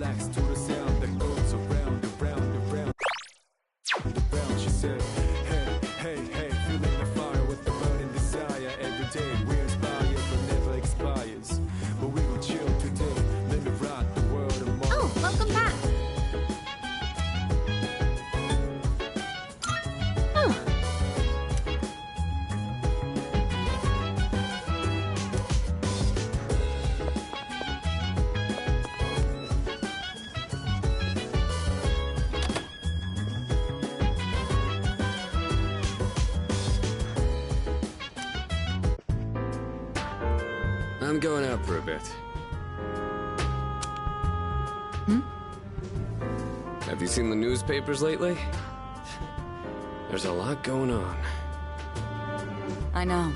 relax to the sound that goes around, around, around, around. She said, hey, hey, hey, feeling the fire with the burning desire. Every day we're inspired, but never expires. But we gon' chill today, let me rock the world tomorrow. Oh, welcome back. I'm going out for a bit. Have you seen the newspapers lately? There's a lot going on. I know.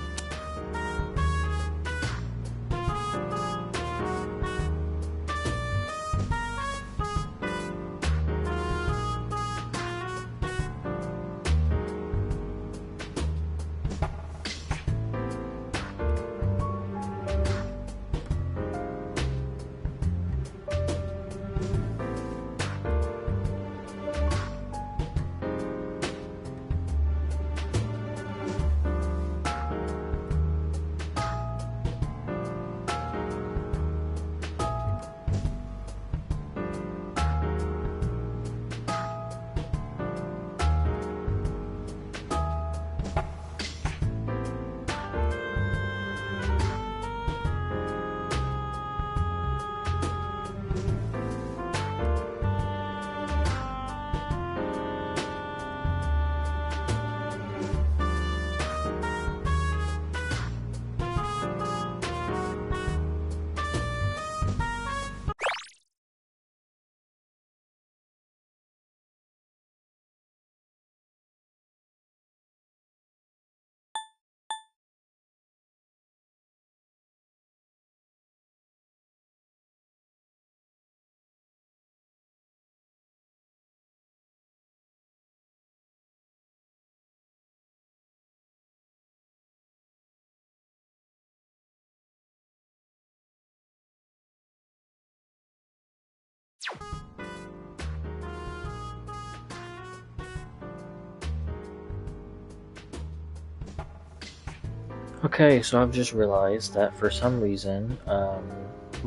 Okay, so I've just realized that for some reason,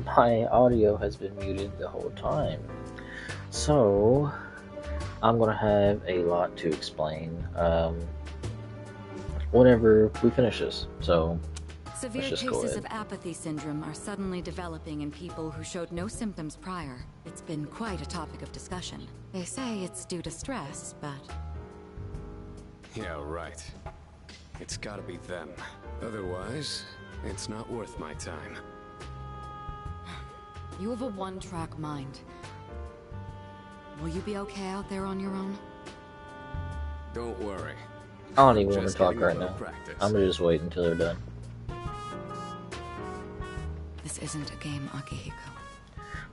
my audio has been muted the whole time. So, I'm gonna have a lot to explain, whenever we finish this. So, Severe let's just go cases ahead. of apathy syndrome are suddenly developing in people who showed no symptoms prior. It's been quite a topic of discussion. They say it's due to stress, but... Yeah, right. It's gotta be them. Otherwise, it's not worth my time. You have a one-track mind. Will you be okay out there on your own? Don't worry. I don't even want to Just talk getting a right little now. practice. I'm gonna just wait until they're done. This isn't a game, Akihiko.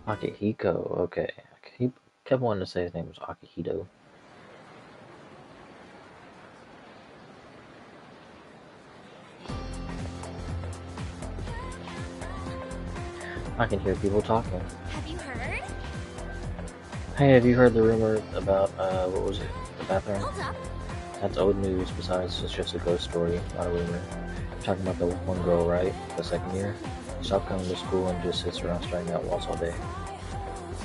Akihiko, okay. He kept wanting to say his name was Akihito. I can hear people talking. Have you heard? Hey, have you heard the rumor about, what was it? The bathroom? Hold up. That's old news, besides it's just a ghost story, not a rumor. You're talking about the one girl, right? The second year? Stopped coming to school and just sits around staring at walls all day.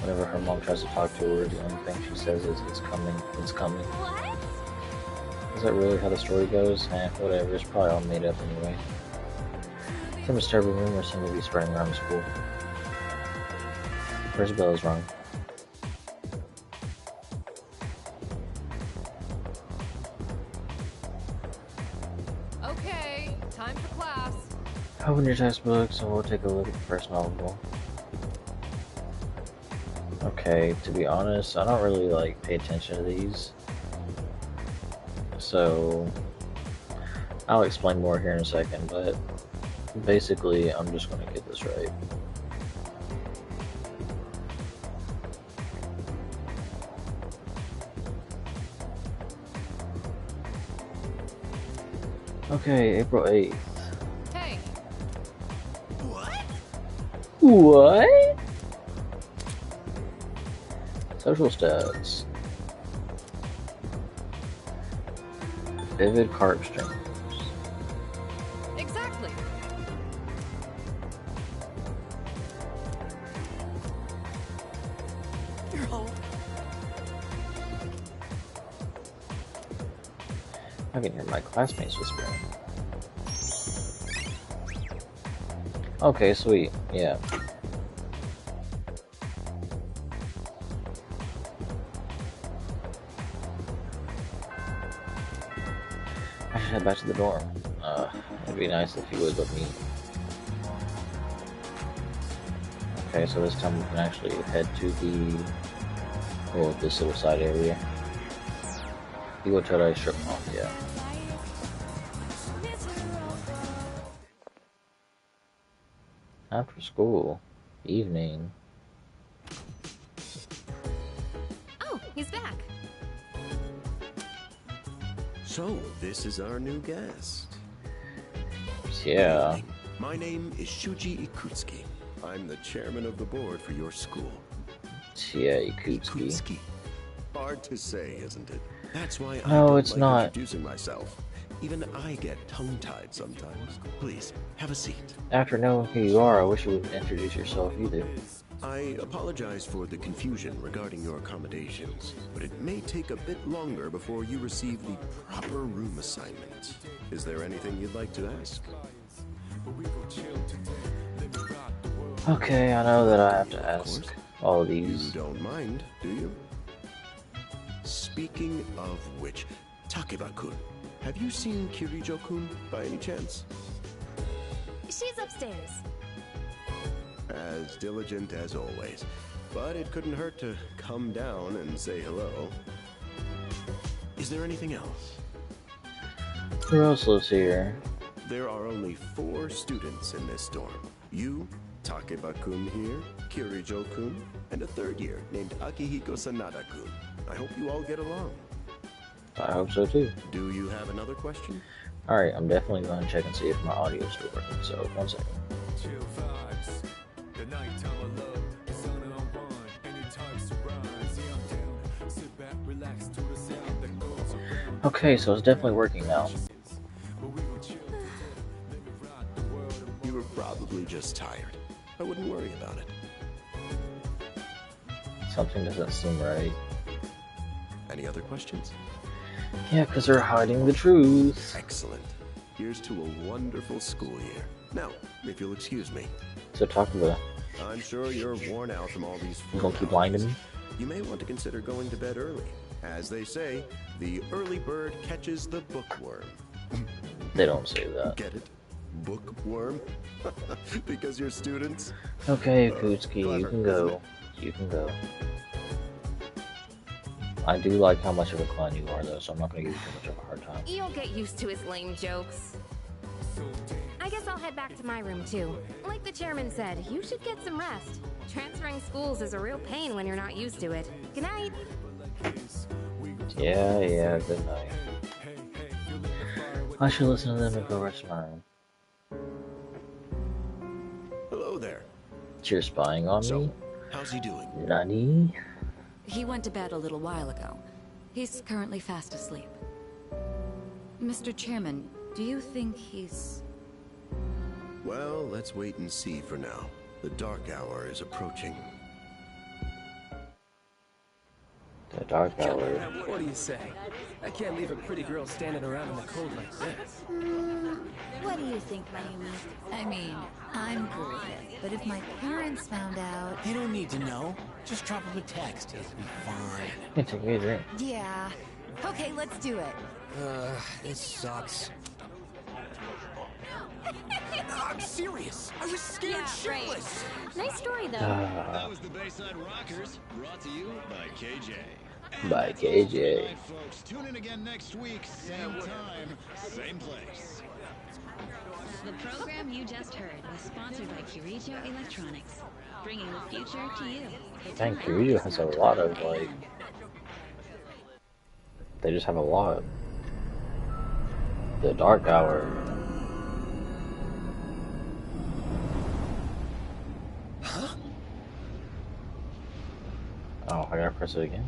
Whenever her mom tries to talk to her, the only thing she says is, it's coming, it's coming. What? Is that really how the story goes? Whatever, it's probably all made up anyway. Some disturbing rumors seem to be spreading around the school. First bell is rung. Okay, time for class. Open your textbooks and we'll take a look at the first novel. Okay, to be honest, I don't really pay attention to these. So I'll explain more here in a second, but basically I'm just gonna get this right. Okay, April 8th. Hey, What? Social stats. Vivid carp streams. Exactly. You're old. I can hear my classmates whispering. Okay, sweet. Yeah. I should head back to the dorm. It'd be nice if you would let me. Okay, so this time we can actually head to this little side area. Iwatodai strip mall, yeah. After school, evening. Oh, he's back. So, this is our new guest. Yeah. My name is Shuji Ikutsuki. I'm the chairman of the board for your school. Yeah, Ikutsuki. Ikutsuki. Hard to say, isn't it? That's why I No, don't it's like not. introducing myself. Even I get tongue-tied sometimes. Please, have a seat. After knowing who you are, I wish you would introduce yourself either. I apologize for the confusion regarding your accommodations, but it may take a bit longer before you receive the proper room assignment. Is there anything you'd like to ask? Okay, I know that I have to ask all of You these. don't mind, do you? Speaking of which, Takeba-kun, have you seen Kirijo-kun by any chance? She's upstairs. As diligent as always, but it couldn't hurt to come down and say hello. Is there anything else? Who else lives here? There are only 4 students in this dorm. You, Takeba-kun here, Kirijo-kun, and a 3rd year named Akihiko Sanada-kun. I hope you all get along. I hope so too. Do you have another question? Alright, I'm definitely going to check and see if my audio is still working, so 1 second. Chill vibes. The nighttime I love. The sun and unwind. Any types of rise. Yeah, I'm down. Sit back, relax to the sound that goes around. Okay, so it's definitely working now. But we gon' chill today. Let me rock the world. You were probably just tired. I wouldn't worry about it. Something doesn't seem right. Any other questions? Yeah, because they're hiding the truth. Excellent. Here's to a wonderful school year. Now, if you'll excuse me, So talk about I'm sure you're worn out from all these you gonna keep lying to me? You may want to consider going to bed early. As they say, the early bird catches the bookworm. They don't say that. Get it? Bookworm? Because you're students? Okay, Ikutsuki, you Clever, can isn't go. it? You can go. I do like how much of a clown you are, though, so I'm not gonna give you too much of a hard time. You'll get used to his lame jokes. I guess I'll head back to my room too. Like the chairman said, you should get some rest. Transferring schools is a real pain when you're not used to it. Good night. Yeah, good night. I should listen to them and go rest in my room. Hello there. You're spying on So, me? how's he doing? Nani? He went to bed a little while ago. He's currently fast asleep. Mr. Chairman, do you think he's... Well, let's wait and see for now. The dark hour is approaching. The dark hour. What do you say? I can't leave a pretty girl standing around in the cold like this. What do you think, Mayumi? I mean, I'm cool with it, but if my parents found out... They don't need to know. Just drop them a text. It'll be fine. Hey, take me a drink. Yeah. Okay, let's do it. This sucks. I'm serious. I was scared shitless. Nice story though. That was the Bayside Rockers, brought to you by KJ. By KJ. All right, folks, tune in again next week, same time, same place. The program you just heard was sponsored by Kirijo Electronics, bringing the future to you. Dang, Kirijo has a lot of, like... They just have a lot. The dark hour. Oh, I gotta press it again.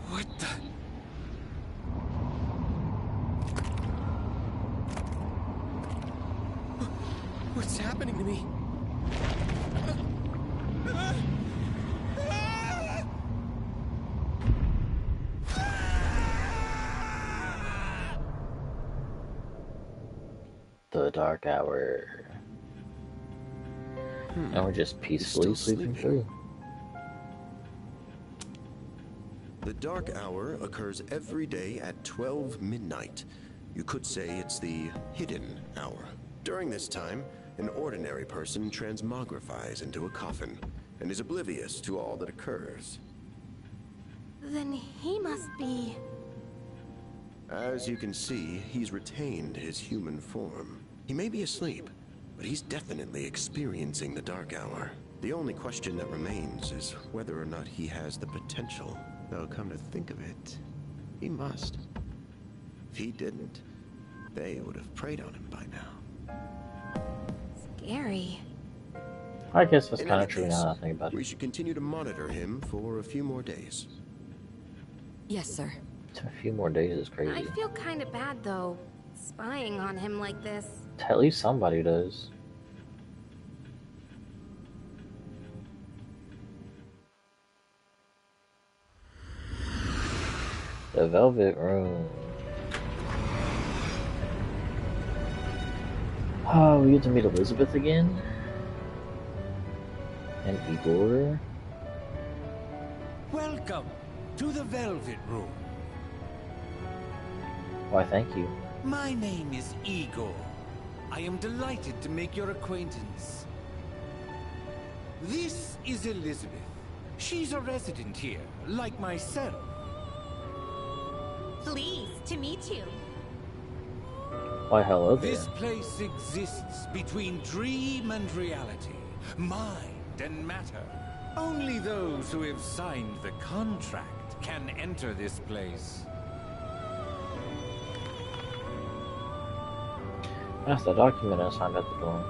What the? What's happening to me? The dark hour. And we're just peacefully sleeping through. The dark hour occurs every day at 12 midnight. You could say it's the hidden hour. During this time, an ordinary person transmogrifies into a coffin and is oblivious to all that occurs. Then he must be... As you can see, he's retained his human form. He may be asleep, but he's definitely experiencing the dark hour. The only question that remains is whether or not he has the potential. Though, come to think of it, he must. If he didn't, they would have preyed on him by now. Scary. I guess that's In kind of any true case, now that I think about we it. should continue to monitor him for a few more days. Yes, sir. A few more days is crazy. I feel kind of bad, though, spying on him like this. At least somebody does. The Velvet Room. Oh, we get to meet Elizabeth again? And Igor? Welcome to the Velvet Room. Why, thank you. My name is Igor. I am delighted to make your acquaintance. This is Elizabeth. She's a resident here, like myself. Pleased to meet you. Why, hello there. This place exists between dream and reality, mind and matter. Only those who have signed the contract can enter this place. That's the document I signed at the door.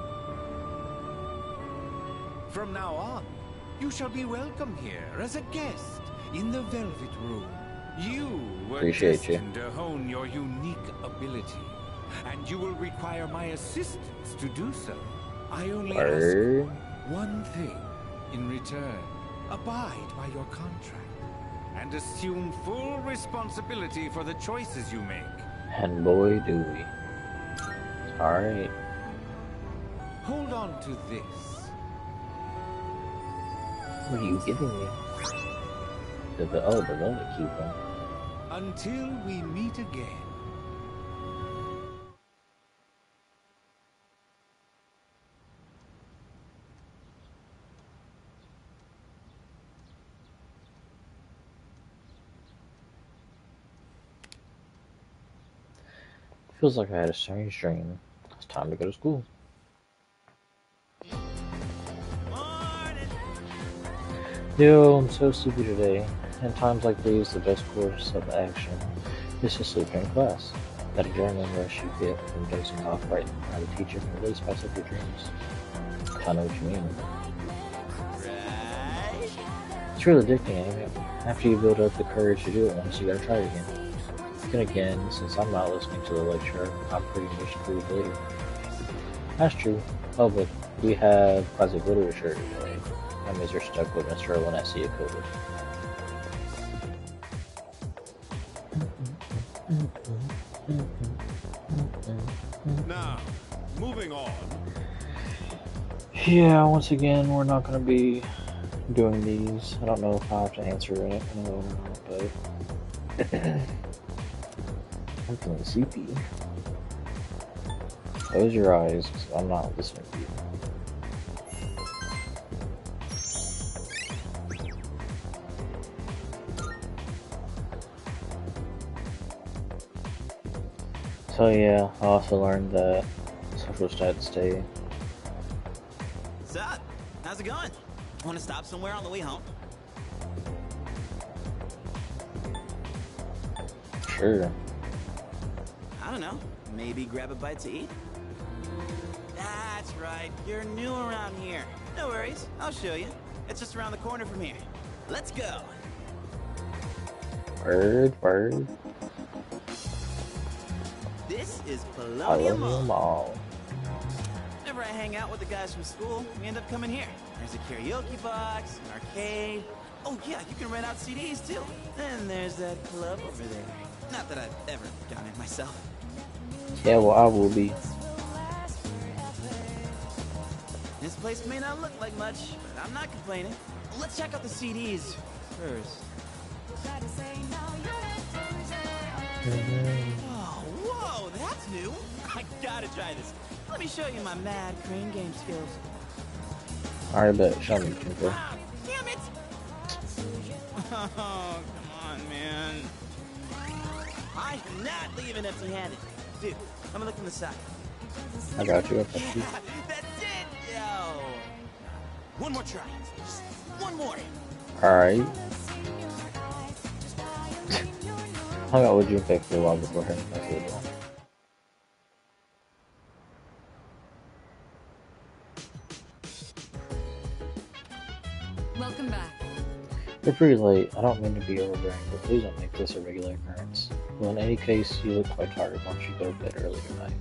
From now on, you shall be welcome here as a guest in the Velvet Room. You were Appreciate you. destined to hone your unique ability, and you will require my assistance to do so. I only Word. ask one thing in return. Abide by your contract, and assume full responsibility for the choices you make. And boy, do we. Alright. Hold on to this. What are you giving me? The Velvet Coupon. Until we meet again. Feels like I had a strange dream. It's time to go to school. Yo, I'm so sleepy today. In times like these, the best course of action is to sleep during class. That adrenaline rush you get from dozing off right now the teacher can really spice up your dreams. I know what you mean. It's really addicting, ain't it? After you build up the courage to do it once, you gotta try it again. Then again, since I'm not listening to the lecturer, I'm pretty much screwed later. That's true. Oh, but we have classic literature today. That means you're stuck with Mr. Owen at Sea Code. Now, moving on. Yeah, once again, we're not going to be doing these. I don't know if I have to answer it or not, but I'm feeling sleepy. Close your eyes, 'cause I'm not listening to you. So yeah, I also learned that social stats stay. What's up? How's it going? Want to stop somewhere on the way home? Sure. I don't know. Maybe grab a bite to eat? That's right. You're new around here. No worries. I'll show you. It's just around the corner from here. Let's go. Word. This is Polonium Polonium Mall. Mall. Whenever I hang out with the guys from school, we end up coming here. There's a karaoke box, an arcade. Oh yeah, you can rent out CDs too. And there's that club over there. Not that I've ever done it myself. Yeah, well, I will be. This place may not look like much, but I'm not complaining. Let's check out the CDs first. Oh, whoa, that's new. I gotta try this. Let me show you my mad crane game skills. Alright, bet. Show me, Tinker. Damn it! Oh, come on, man. I am not leaving empty-handed. Dude, I'm gonna look from the side. I got you. That's it, yo! One more try. Just one more. Alright. Hung out with Junpei for a while before her. That's what it was. Welcome back. You're pretty late. I don't mean to be overbearing, but please don't make this a regular occurrence. Well, in any case, you look quite tired. Why don't you go to bed early tonight?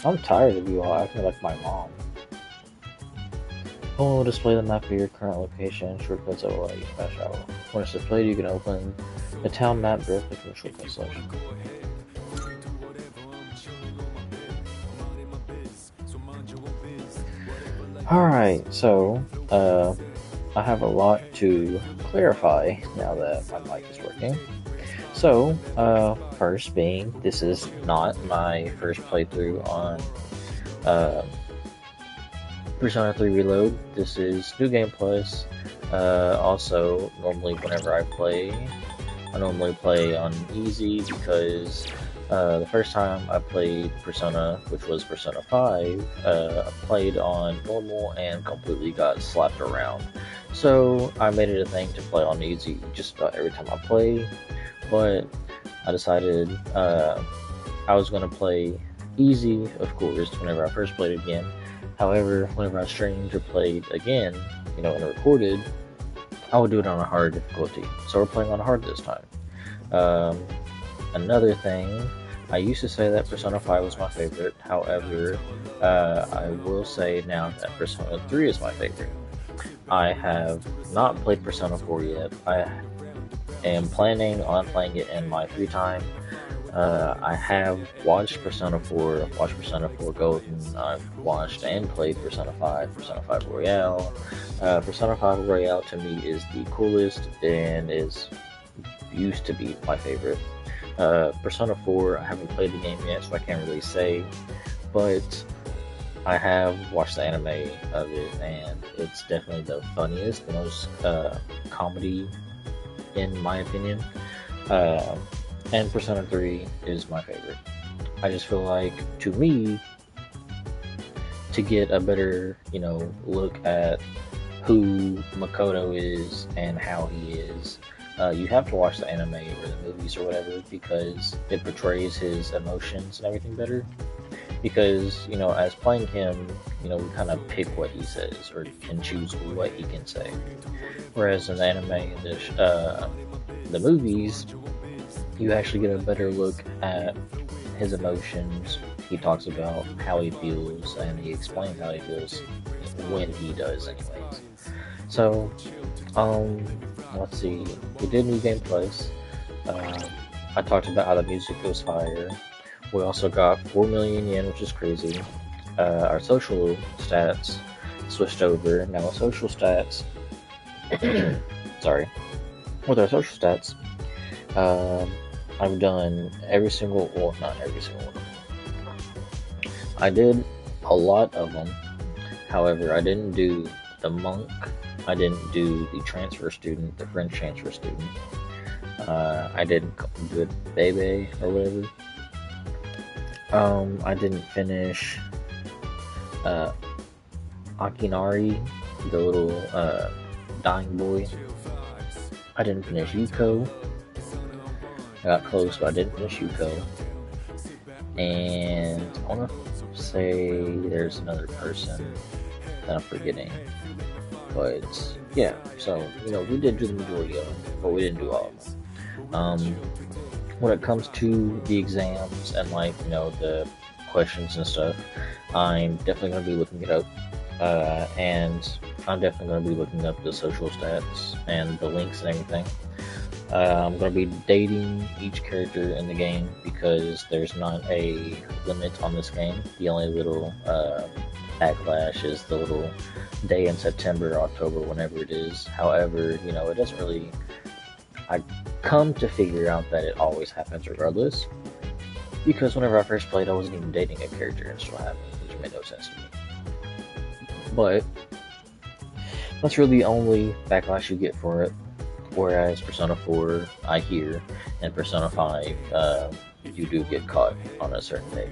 I'm tired of you all acting like my mom. Phone will display the map of your current location. Shortcuts will allow you to fast travel. When it's displayed, you can open the town map directly from the shortcut selection. Alright, so, I have a lot to clarify now that my mic is working. So, first being, this is not my first playthrough on Persona 3 Reload. This is New Game Plus. Also, normally whenever I normally play on easy because the first time I played Persona, which was Persona 5, I played on normal and completely got slapped around. So I made it a thing to play on easy just about every time I play, but I decided I was going to play easy, of course, whenever I first played again. However, whenever I streamed or played again, and recorded, I would do it on a hard difficulty. So we're playing on hard this time. Another thing, I used to say that Persona 5 was my favorite. However, I will say now that Persona 3 is my favorite. I have not played Persona 4 yet. I am planning on playing it in my free time. I have watched Persona 4, watched Persona 4 Golden, I've watched and played Persona 5, Persona 5 Royale. Persona 5 Royale to me is the coolest and used to be my favorite. Persona 4, I haven't played the game yet, so I can't really say, but I have watched the anime of it, and it's definitely the funniest, the most comedy, in my opinion. And Persona 3 is my favorite. I just feel like, to me, to get a better, look at who Makoto is and how he is, you have to watch the anime or the movies or whatever, because it portrays his emotions and everything better. Because, as playing him, we kind of pick what he says or can choose what he can say. Whereas in the anime and the movies, you actually get a better look at his emotions. He talks about how he feels, and he explains how he feels when he does, anyways. So, let's see. We did New Game Plus. I talked about how the music was fire. We also got 4 million yen, which is crazy. Our social stats switched over. Now, with social stats, with our social stats, I've done not every single one. I did a lot of them. However, I didn't do the monk. I didn't do the transfer student, the French transfer student. I didn't do it, Bebe or whatever. I didn't finish Akinari, the little dying boy. I didn't finish Yuko. I got close, but I didn't finish Yuko. And I want to say there's another person that I'm forgetting. But yeah, so we did do the majority of them, but we didn't do all of them. When it comes to the exams and the questions and stuff, I'm definitely gonna be looking it up, and I'm definitely gonna be looking up the social stats and the links and everything. I'm gonna be dating each character in the game because there's not a limit on this game. The only little backlash is the little day in September, October, whenever it is. However, it doesn't really. I come to figure out that it always happens regardless. Because whenever I first played, I wasn't even dating a character and it still happened, which made no sense to me. But that's really the only backlash you get for it. Whereas Persona 4, I hear, and Persona 5, you do get caught on a certain day.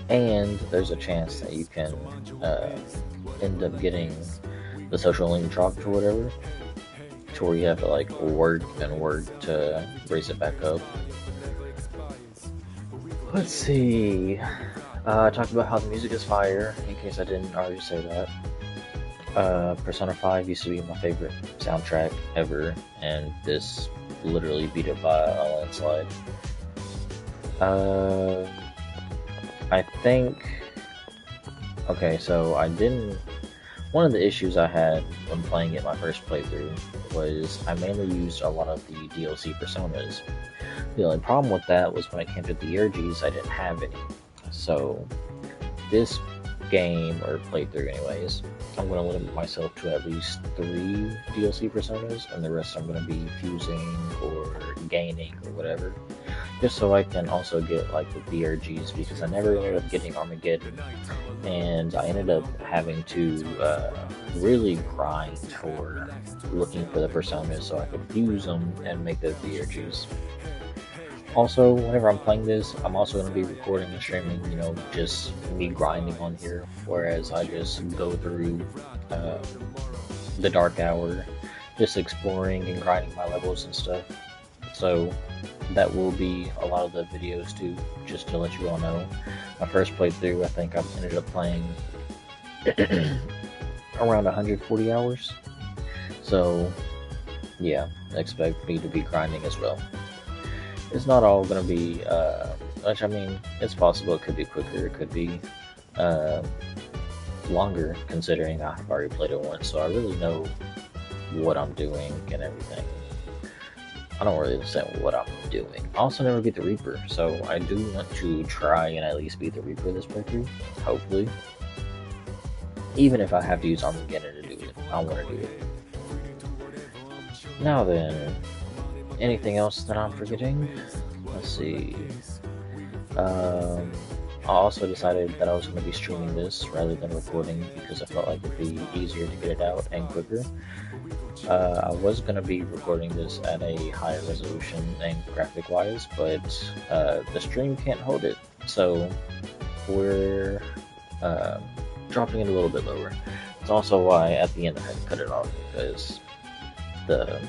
And there's a chance that you can end up getting the social link dropped or whatever, to where you have to work and work to raise it back up. Let's see. I talked about how the music is fire, in case I didn't already say that. Persona 5 used to be my favorite soundtrack ever, and this literally beat it by a landslide. I think... Okay, so one of the issues I had when playing it my first playthrough was I mainly used a lot of the DLC personas. The only problem with that was when it came to the ERGs, I didn't have any. So, this game, or playthrough anyways, I'm going to limit myself to at least 3 DLC personas, and the rest I'm going to be fusing or gaining or whatever, just so I can also get the BRGs, because I never ended up getting Armageddon, and I ended up having to really grind for looking for the personas so I could fuse them and make the BRGs. Also, whenever I'm playing this, I'm also going to be recording and streaming, just me grinding on here, whereas I just go through the Dark Hour, just exploring and grinding my levels and stuff. So, that will be a lot of the videos too, just to let you all know. My first playthrough, I think I ended up playing around 140 hours. So, yeah, expect me to be grinding as well. It's not all going to be, which I mean, it's possible it could be quicker, it could be longer, considering I've already played it once, so I really know what I'm doing and everything. I don't really understand what I'm doing. I also never beat the Reaper, so I do want to try and at least beat the Reaper this playthrough, hopefully. Even if I have to use Armageddon to do it, I want to do it. Now then, anything else that I'm forgetting? Let's see. I also decided that I was going to be streaming this rather than recording because I felt like it'd be easier to get it out and quicker. I was going to be recording this at a higher resolution and graphic-wise, but the stream can't hold it, so we're dropping it a little bit lower. It's also why at the end I had to cut it off, because the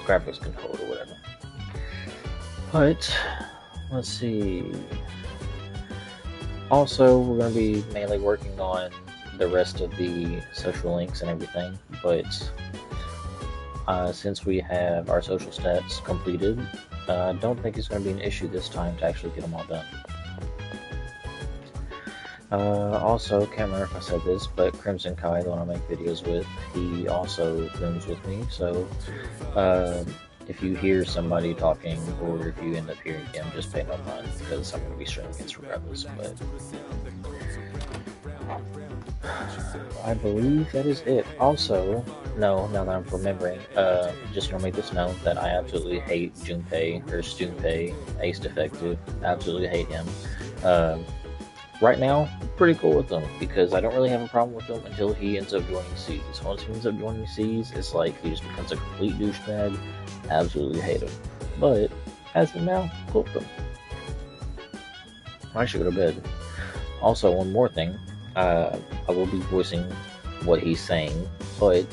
graphics can hold or whatever. But let's see. Also, we're going to be mainly working on the rest of the social links and everything, but since we have our social stats completed, I don't think it's going to be an issue this time to actually get them all done. Also, can't remember if I said this, but Crimson Kai, the one I make videos with, he also rooms with me, so if you hear somebody talking, or if you end up hearing him, just pay no mind, because I'm going to be streaming this regardless, but I believe that is it. Also, now that I'm remembering, just going to make this known that I absolutely hate Junpei, or Stunpei, Ace Defective, absolutely hate him. Right now, I'm pretty cool with him, because I don't really have a problem with him until he ends up joining C's. Once he ends up joining C's, it's like he just becomes a complete douchebag. Absolutely hate him. But, as of now, cool with him. I should go to bed. Also, one more thing. I will be voicing what he's saying, but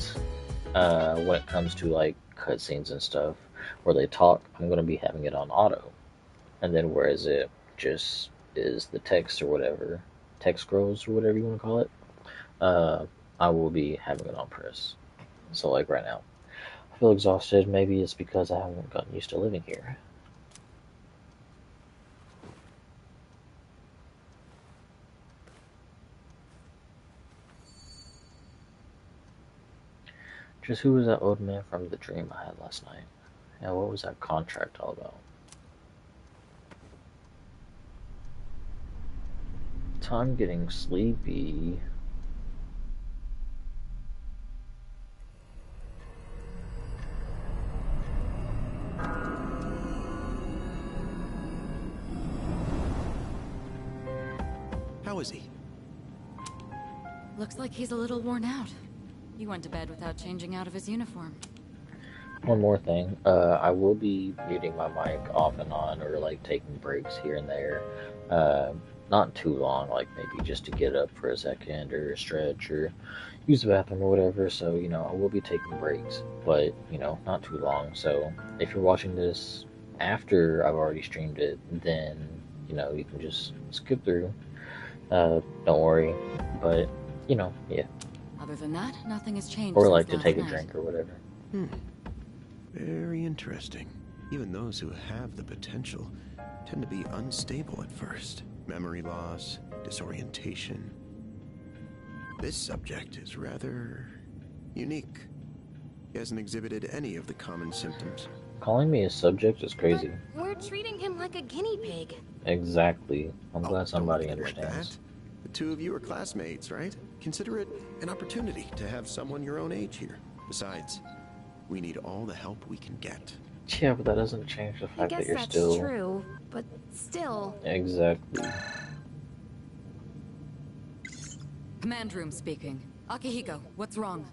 when it comes to like cutscenes and stuff where they talk, I'm going to be having it on auto. And then whereas it just is the text or whatever, text scrolls or whatever you want to call it, I will be having it on press. So like right now, I feel exhausted. Maybe it's because I haven't gotten used to living here. Just who was that old man from the dream I had last night? Yeah, what was that contract all about? I'm getting sleepy. How is he? Looks like he's a little worn out. He went to bed without changing out of his uniform. One more thing, I will be muting my mic off and on, or like taking breaks here and there. Not too long, like maybe just to get up for a second or stretch or use the bathroom or whatever. So, you know, I will be taking breaks, but, you know, not too long. So if you're watching this after I've already streamed it, then, you know, you can just skip through. Don't worry, but, you know, yeah. Other than that, nothing has changed. Or like to since take a last night. drink or whatever. Very interesting. Even those who have the potential tend to be unstable at first. Memory loss, disorientation. This subject is rather unique. He hasn't exhibited any of the common symptoms. Calling me a subject is crazy. But we're treating him like a guinea pig. Exactly. I'm glad somebody Don't look at it understands. like that. The two of you are classmates, right? Consider it an opportunity to have someone your own age here. Besides, we need all the help we can get. Yeah, but that doesn't change the I fact guess that you're that's still... true, but still. Exactly. Command room speaking. Akihiko, what's wrong?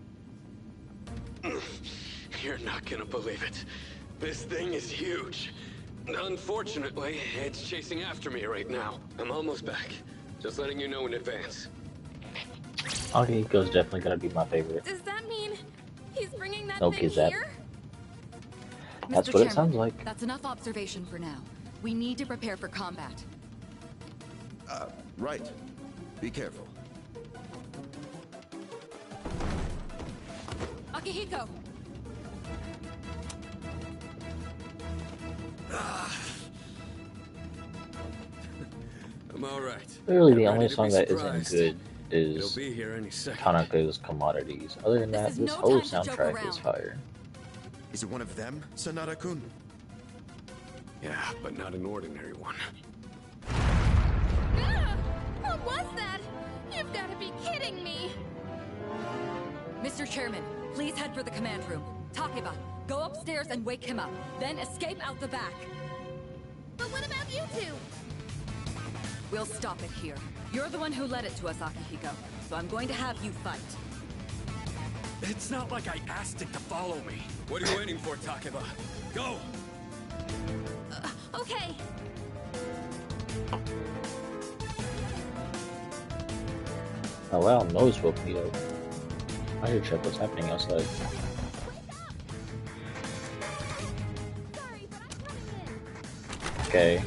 You're not gonna believe it. This thing is huge. Unfortunately, it's chasing after me right now. I'm almost back. Just letting you know in advance. Akihiko's definitely gonna be my favorite. Does that mean he's bringing that No, thing kid's that. here? That's Mr. what it Chairman, sounds like. That's enough observation for now. We need to prepare for combat. Right. Be careful. Akihiko! I'm alright. Literally, the Get only ready to song be that surprised. isn't good is It'll be here any second. Tanaka's Commodities. Other than that, is this no whole time to joke soundtrack is around. fire. Is it one of them, Sanada-kun? Yeah, but not an ordinary one. Ah! What was that? You've got to be kidding me! Mr. Chairman, please head for the command room. Takeba, go upstairs and wake him up. Then escape out the back. But what about you two? We'll stop it here. You're the one who led it to us, Akihiko. So I'm going to have you fight. It's not like I asked it to follow me. What are you waiting for, Takeba? Go! Okay. Oh wow, noise woke me up. I should check what's happening outside. Sorry, but I'm coming in. Okay.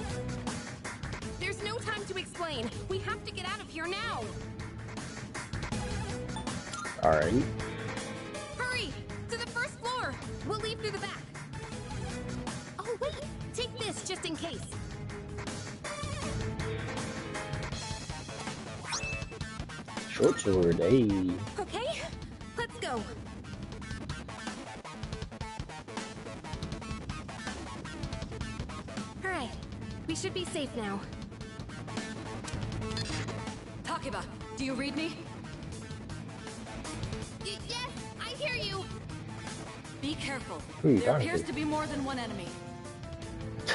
There's no time to explain. We have to get out of here now. Alrighty. Hurry! To the first floor! We'll leave through the back. Oh, wait! Take this just in case. Short sword, hey. Okay, let's go. Alright, we should be safe now. Takeba, do you read me? Yes, I hear you! Be careful. Who are you There talking appears to? to be more than one enemy.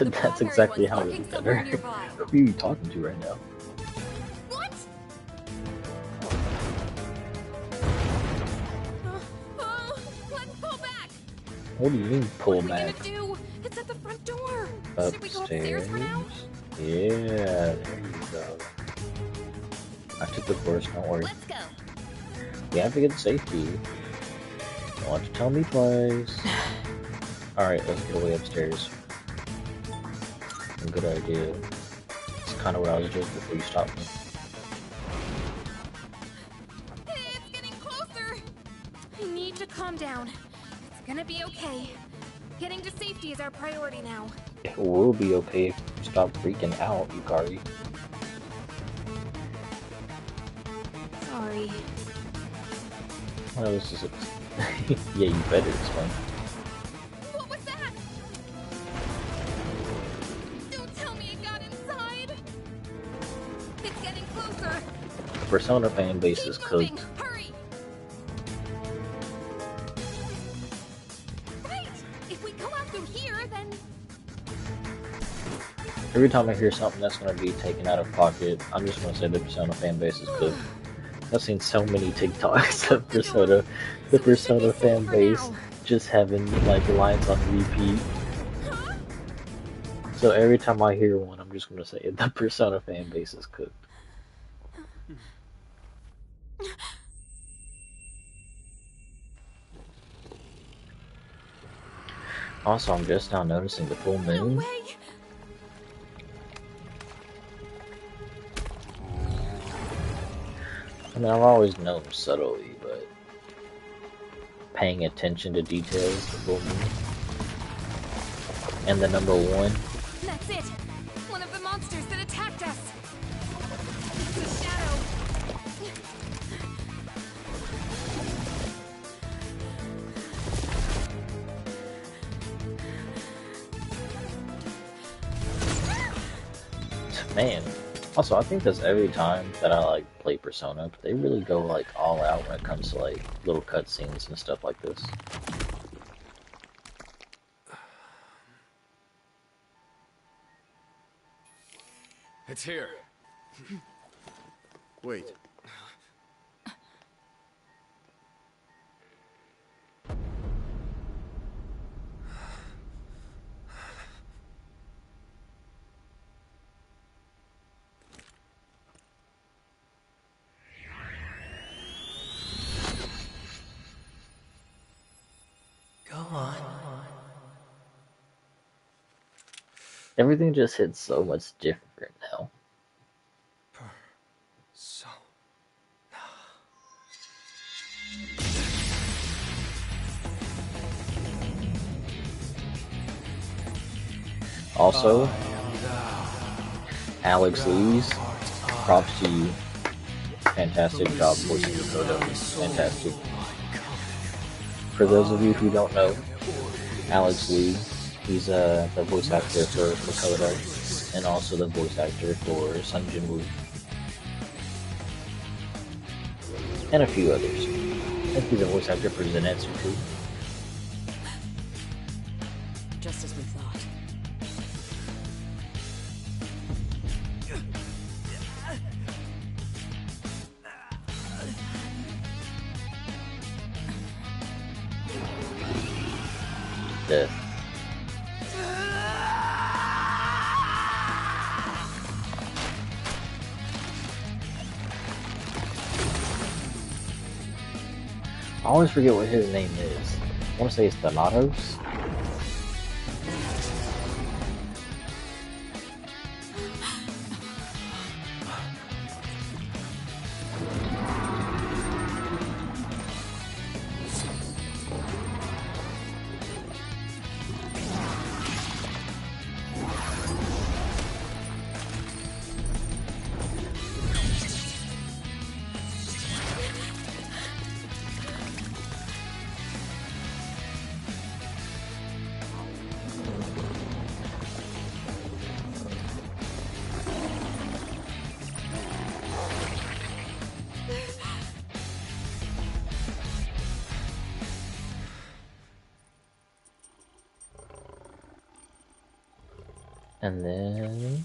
That's exactly how one's it's lurking better. somewhere nearby. Who are you talking to right now? What? Let's pull back! What do you mean pull What are we back? gonna do? It's at the front door! Should we go upstairs Upstairs? for now? Yeah, there you go. I took the course, don't worry. Let's go. We have to get safety. Don't want to tell me twice. Alright, let's get away upstairs. A good idea. kind of what I was doing before you stopped me. It's getting closer! I need to calm down. It's gonna be okay. Getting to safety is our priority now. It will be okay if you stop freaking out, Yukari. Sorry. Well, this is yeah, you better explain. What was that? Don't tell me it got inside! It's getting closer! The Persona fan base is moving. cooked. Hurry! Right! If we go out through here, then... Every time I hear something that's going to be taken out of pocket, I'm just going to say the Persona fan base is cooked. I've seen so many TikToks of the Persona fan base just having like lines on repeat. So every time I hear one, I'm just going to say the Persona fan base is cooked. Also, I'm just now noticing the full moon. No way. I mean, I've always known subtly, but paying attention to details, the full moon. And the number 1. That's it! One of the monsters that attacked us! It's a shadow! Man. Also, I think that's every time that I like play Persona, they really go like all out when it comes to like little cutscenes and stuff like this. It's here. Wait. Go on. Everything just hits so much different now. Also, Alex Lees, props to you. Fantastic job voicing Makoto. Fantastic. For those of you who don't know, Alex Lee, he's the voice actor for Makoto, and also the voice actor for Sun Jinwoo. And a few others. I think he's a voice actor for Zenitsu too. Just as we thought. Death. I always forget what his name is. I want to say it's Thanatos. And then...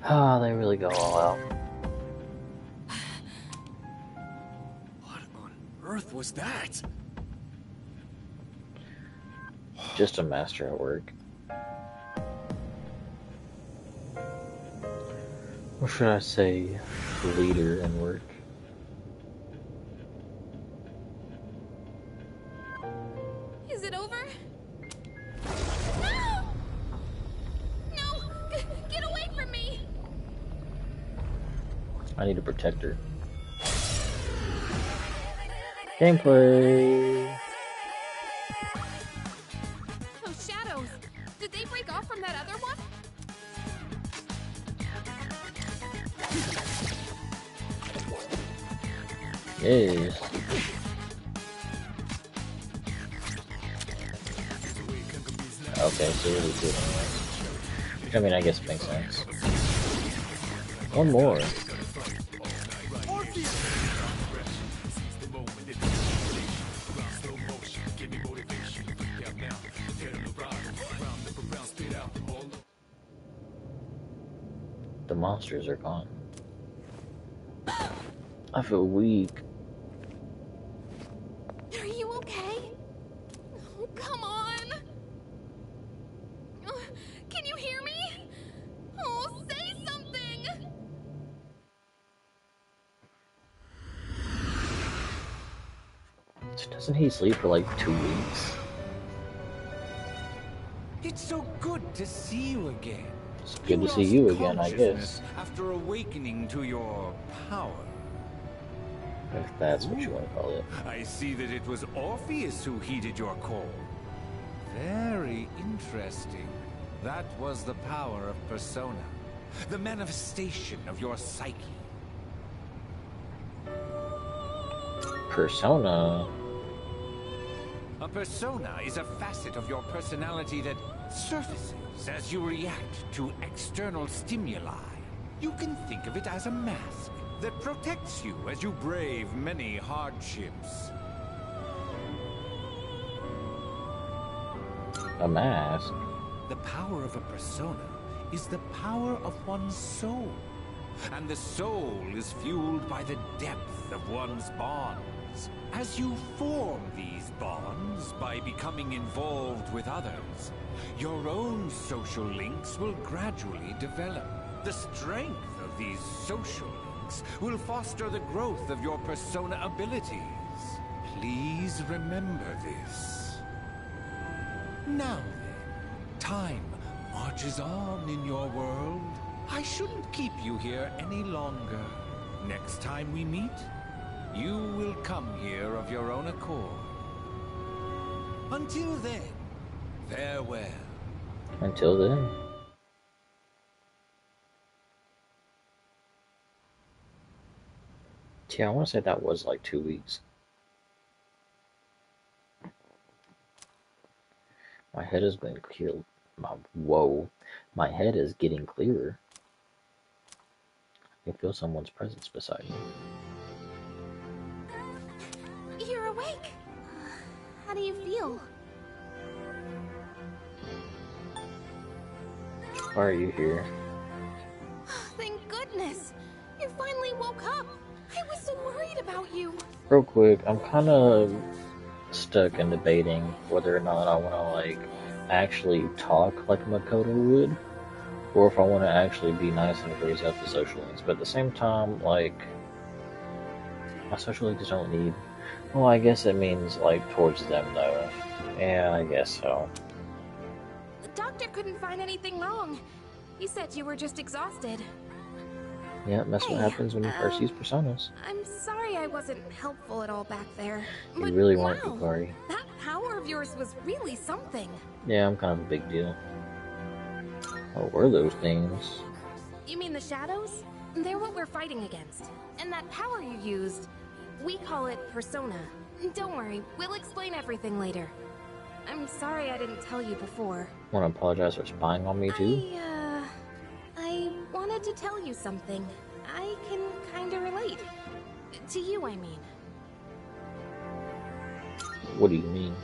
ah, they really go all out. What on earth was that? Just a master at work. Or should I say, leader in work? Is it over? I need to protect her. Gameplay. Those shadows! Did they break off from that other one? Yes. Okay, so really good anyway. I mean, I guess it makes sense. One more. The monsters are gone. I feel weak. Are you okay? Oh, come on! Can you hear me? Oh, say something! Doesn't he sleep for like 2 weeks? It's so good to see you again. It's good to see you again, I guess. After awakening to your power. If that's what you want to call it. I see that it was Orpheus who heeded your call. Very interesting. That was the power of persona. The manifestation of your psyche. Persona? A persona is a facet of your personality that surfaces as you react to external stimuli. You can think of it as a mask that protects you as you brave many hardships. A mask? The power of a persona is the power of one's soul. And the soul is fueled by the depth of one's bonds. As you form these bonds by becoming involved with others, your own social links will gradually develop. The strength of these social links will foster the growth of your persona abilities. Please remember this. Now then, time marches on in your world. I shouldn't keep you here any longer. Next time we meet, you will come here of your own accord. Until then, farewell. Until then. Yeah, I want to say that was like 2 weeks. My head has been killed. Whoa. My head is getting clearer. I feel someone's presence beside me. You're awake! How do you feel? Why are you here? Thank goodness! You finally woke up! I was so worried about you! Real quick, I'm kind of stuck in debating whether or not I want to, like, actually talk like Makoto would, or if I want to actually be nice and raise up the social links. But at the same time, like, my social links don't need... Well, I guess it means, like, towards them, though. Yeah, I guess so. The doctor couldn't find anything wrong. He said you were just exhausted. Yeah, that's what happens when you first use personas. I'm sorry I wasn't helpful at all back there. You really weren't, Yukari. That power of yours was really something. Yeah, I'm kind of a big deal. What were those things? You mean the shadows? They're what we're fighting against. And that power you used, we call it persona. Don't worry, we'll explain everything later. I'm sorry I didn't tell you before. Want to apologize for spying on me too? I wanted to tell you something. I can kinda relate. To you, I mean. What do you mean?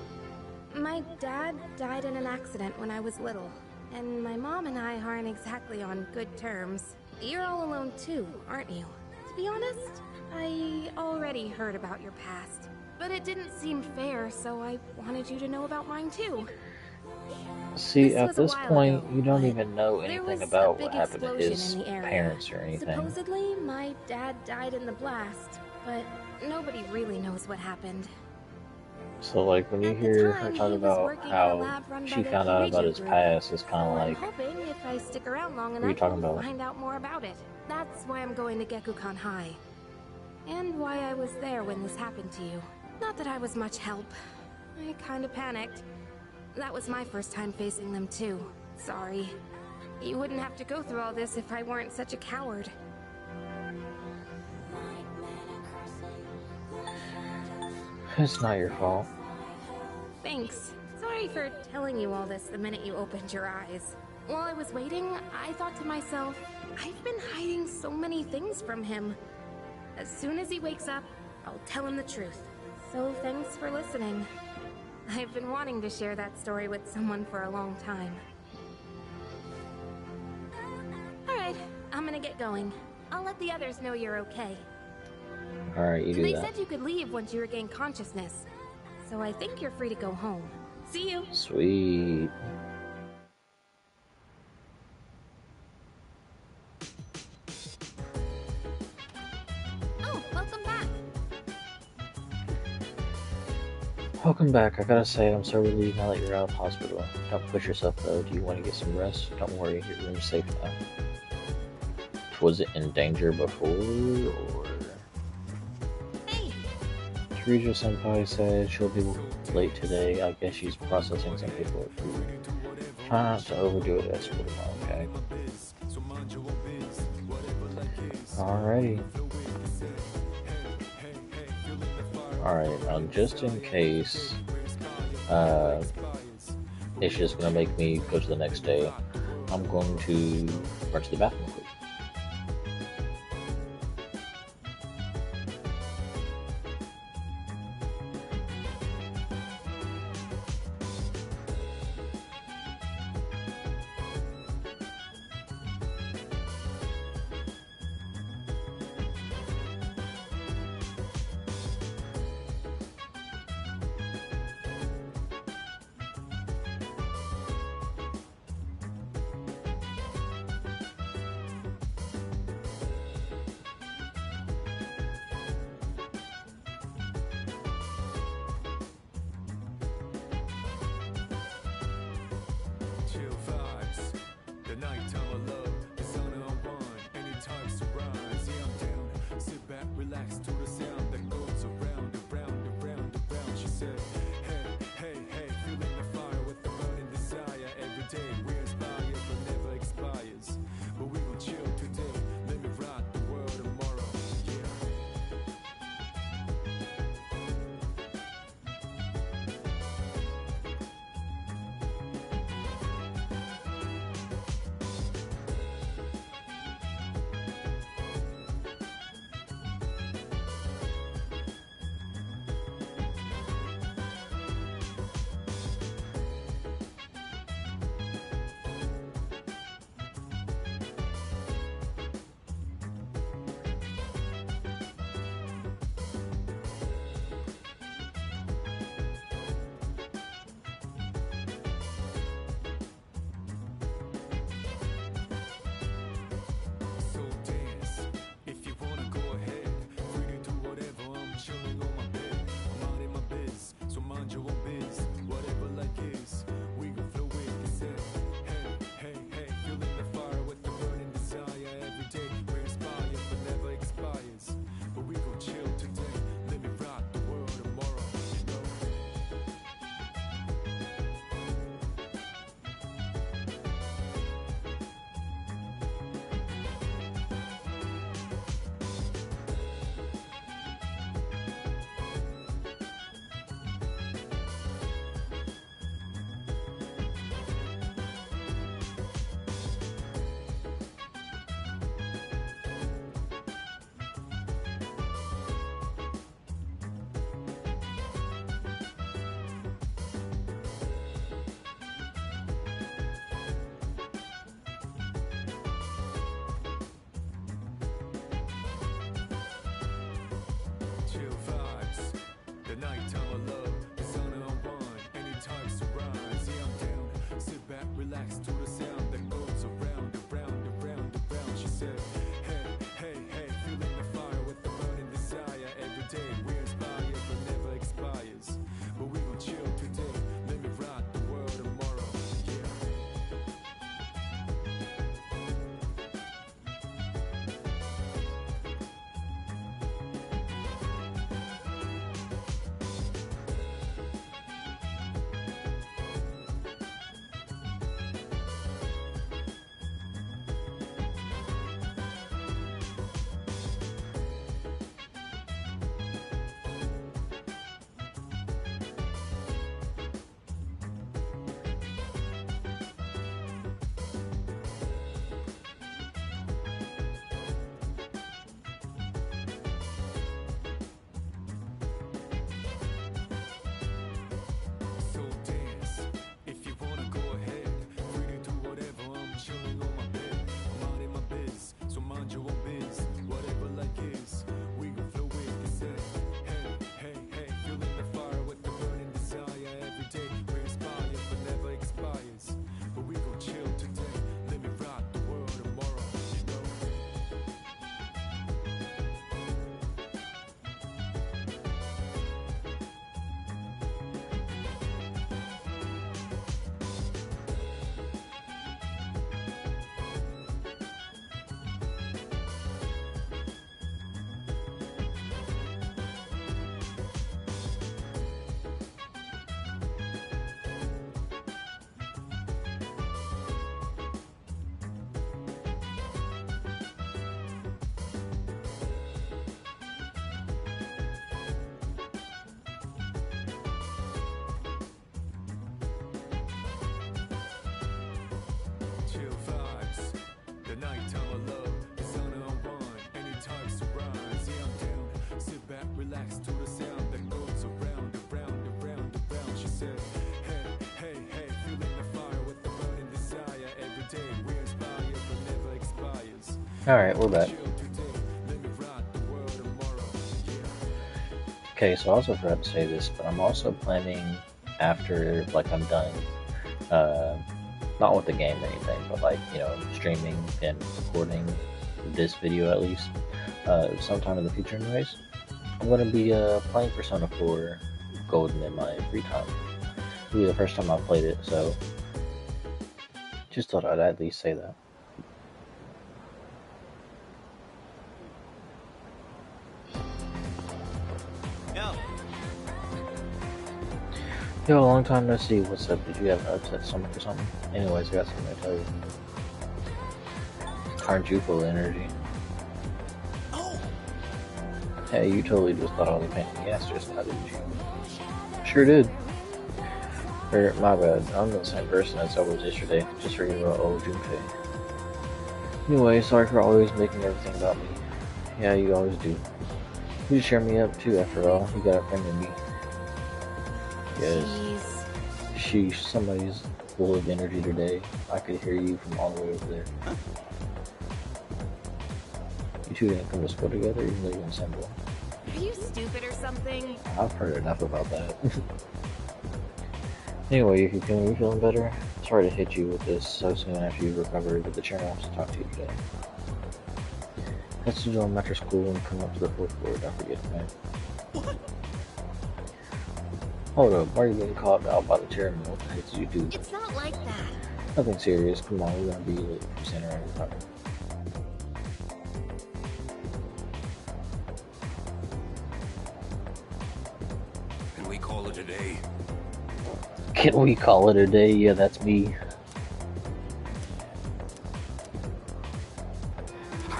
My dad died in an accident when I was little, and my mom and I aren't exactly on good terms. You're all alone too, aren't you? To be honest, I already heard about your past, but it didn't seem fair, so I wanted you to know about mine too. See, at this point, you don't even know anything about what happened to his parents or anything. Supposedly, my dad died in the blast, but nobody really knows what happened. So, like, when you At the hear her time, talk he was about working at a how lab run she by the found out about Kirijo his group. past, it's kind So of I'm like, hoping if I stick around long what are you enough, talking I'll about? find out more about it. That's why I'm going to Gekukan High. And why I was there when this happened to you. Not that I was much help. I kinda panicked. That was my first time facing them too. Sorry. You wouldn't have to go through all this if I weren't such a coward. It's not your fault. Thanks. Sorry for telling you all this the minute you opened your eyes. While I was waiting, I thought to myself, I've been hiding so many things from him. As soon as he wakes up, I'll tell him the truth. So thanks for listening. I've been wanting to share that story with someone for a long time. Alright, I'm gonna get going. I'll let the others know you're okay. Alright, you do They that. said you could leave once you regain consciousness. So I think you're free to go home. See you! Sweet. Oh, welcome back! Welcome back. I gotta say, I'm so relieved now that you're out of hospital. Don't push yourself though. Do you want to get some rest? Don't worry, your room's safe now. Was it in danger before, or...? Hey! Kirijo-senpai said she'll be late today. I guess she's processing some paperwork for you. Try not to overdo it at school tomorrow, okay? Alrighty. Alright, just in case it's just gonna make me go to the next day, I'm going to run to the bathroom quick. Chill vibes, the nighttime of love, the sun unwind, anytime surprise. Yeah, I'm down. Sit back, relax to the sound that goes around, around, around, around. She said, hey, hey, hey, feeling the fire with the burning desire. Every day we inspire, but never expires. But we gon' chill today, let me rock the world tomorrow. Yeah. Alright, we're back. Okay, so I also forgot to say this, but I'm also planning after, like, I'm done, not with the game or anything, but like, you know, streaming and recording this video at least, sometime in the future anyways, I'm going to be playing Persona 4 Golden in my free time. It'll be the first time I've played it, so just thought I'd at least say that. Yo, long time no see. What's up? Did you have an upset stomach or something? Anyways, I got something to tell you. Aren't you full of energy? Hey, you totally just thought I was a pain in the ass just now, didn't you? Sure did. Or, my bad. I'm the same person as I was yesterday. Just forget about old Junpei. Anyway, sorry for always making everything about me. Yeah, you always do. You cheer me up too, after all. You got a friend in me. Yes. Sheesh, somebody's full of energy today. I could hear you from all the way over there. You two didn't come to school together, even though you're in Symbol. Are you stupid or something? I've heard enough about that. Anyway, you feeling better? Sorry to hit you with this so soon after you recovered, but the chairman wants to talk to you today. Let's join after school and come up to the 4th floor, don't forget, man. What? Hold up, why are you getting called out by the chairman? What the heck did you do? It's not like that. Nothing serious, come on, we're gonna be late for center and recovery. Can we call it a day? Can we call it a day? Yeah, that's me.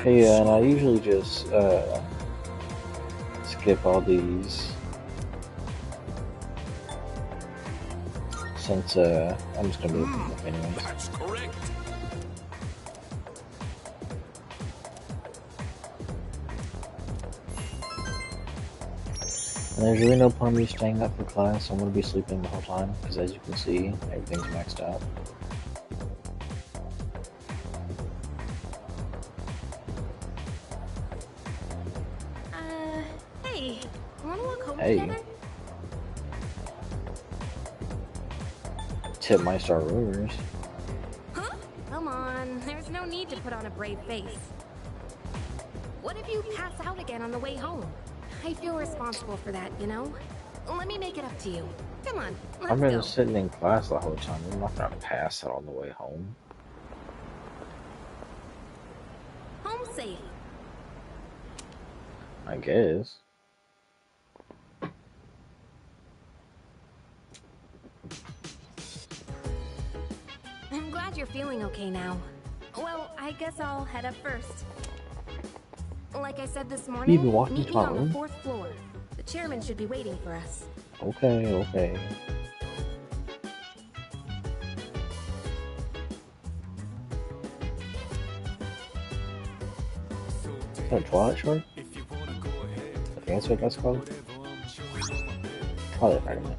Hey, and I usually just skip all these since I'm just gonna be looking up anyways. That's correct. And there's really no point in me staying up for class. I'm gonna be sleeping the whole time because, as you can see, everything's maxed out. Hey, wanna walk home Hey. together? Tip might start rumors. Huh? Come on, there's no need to put on a brave face. What if you pass out again on the way home? I feel responsible for that, you know? Let me make it up to you. Come on, let's I've been go. sitting in class the whole time. I'm not gonna pass out on the way home. Home safe. I guess. I'm glad you're feeling okay now. Well, I guess I'll head up first. Like I said this morning, You've been walking meet to me my on the room? 4th floor. The chairman should be waiting for us. Okay, okay. Is that a Twilight short? I think that's what that's called. Twilight Fragment.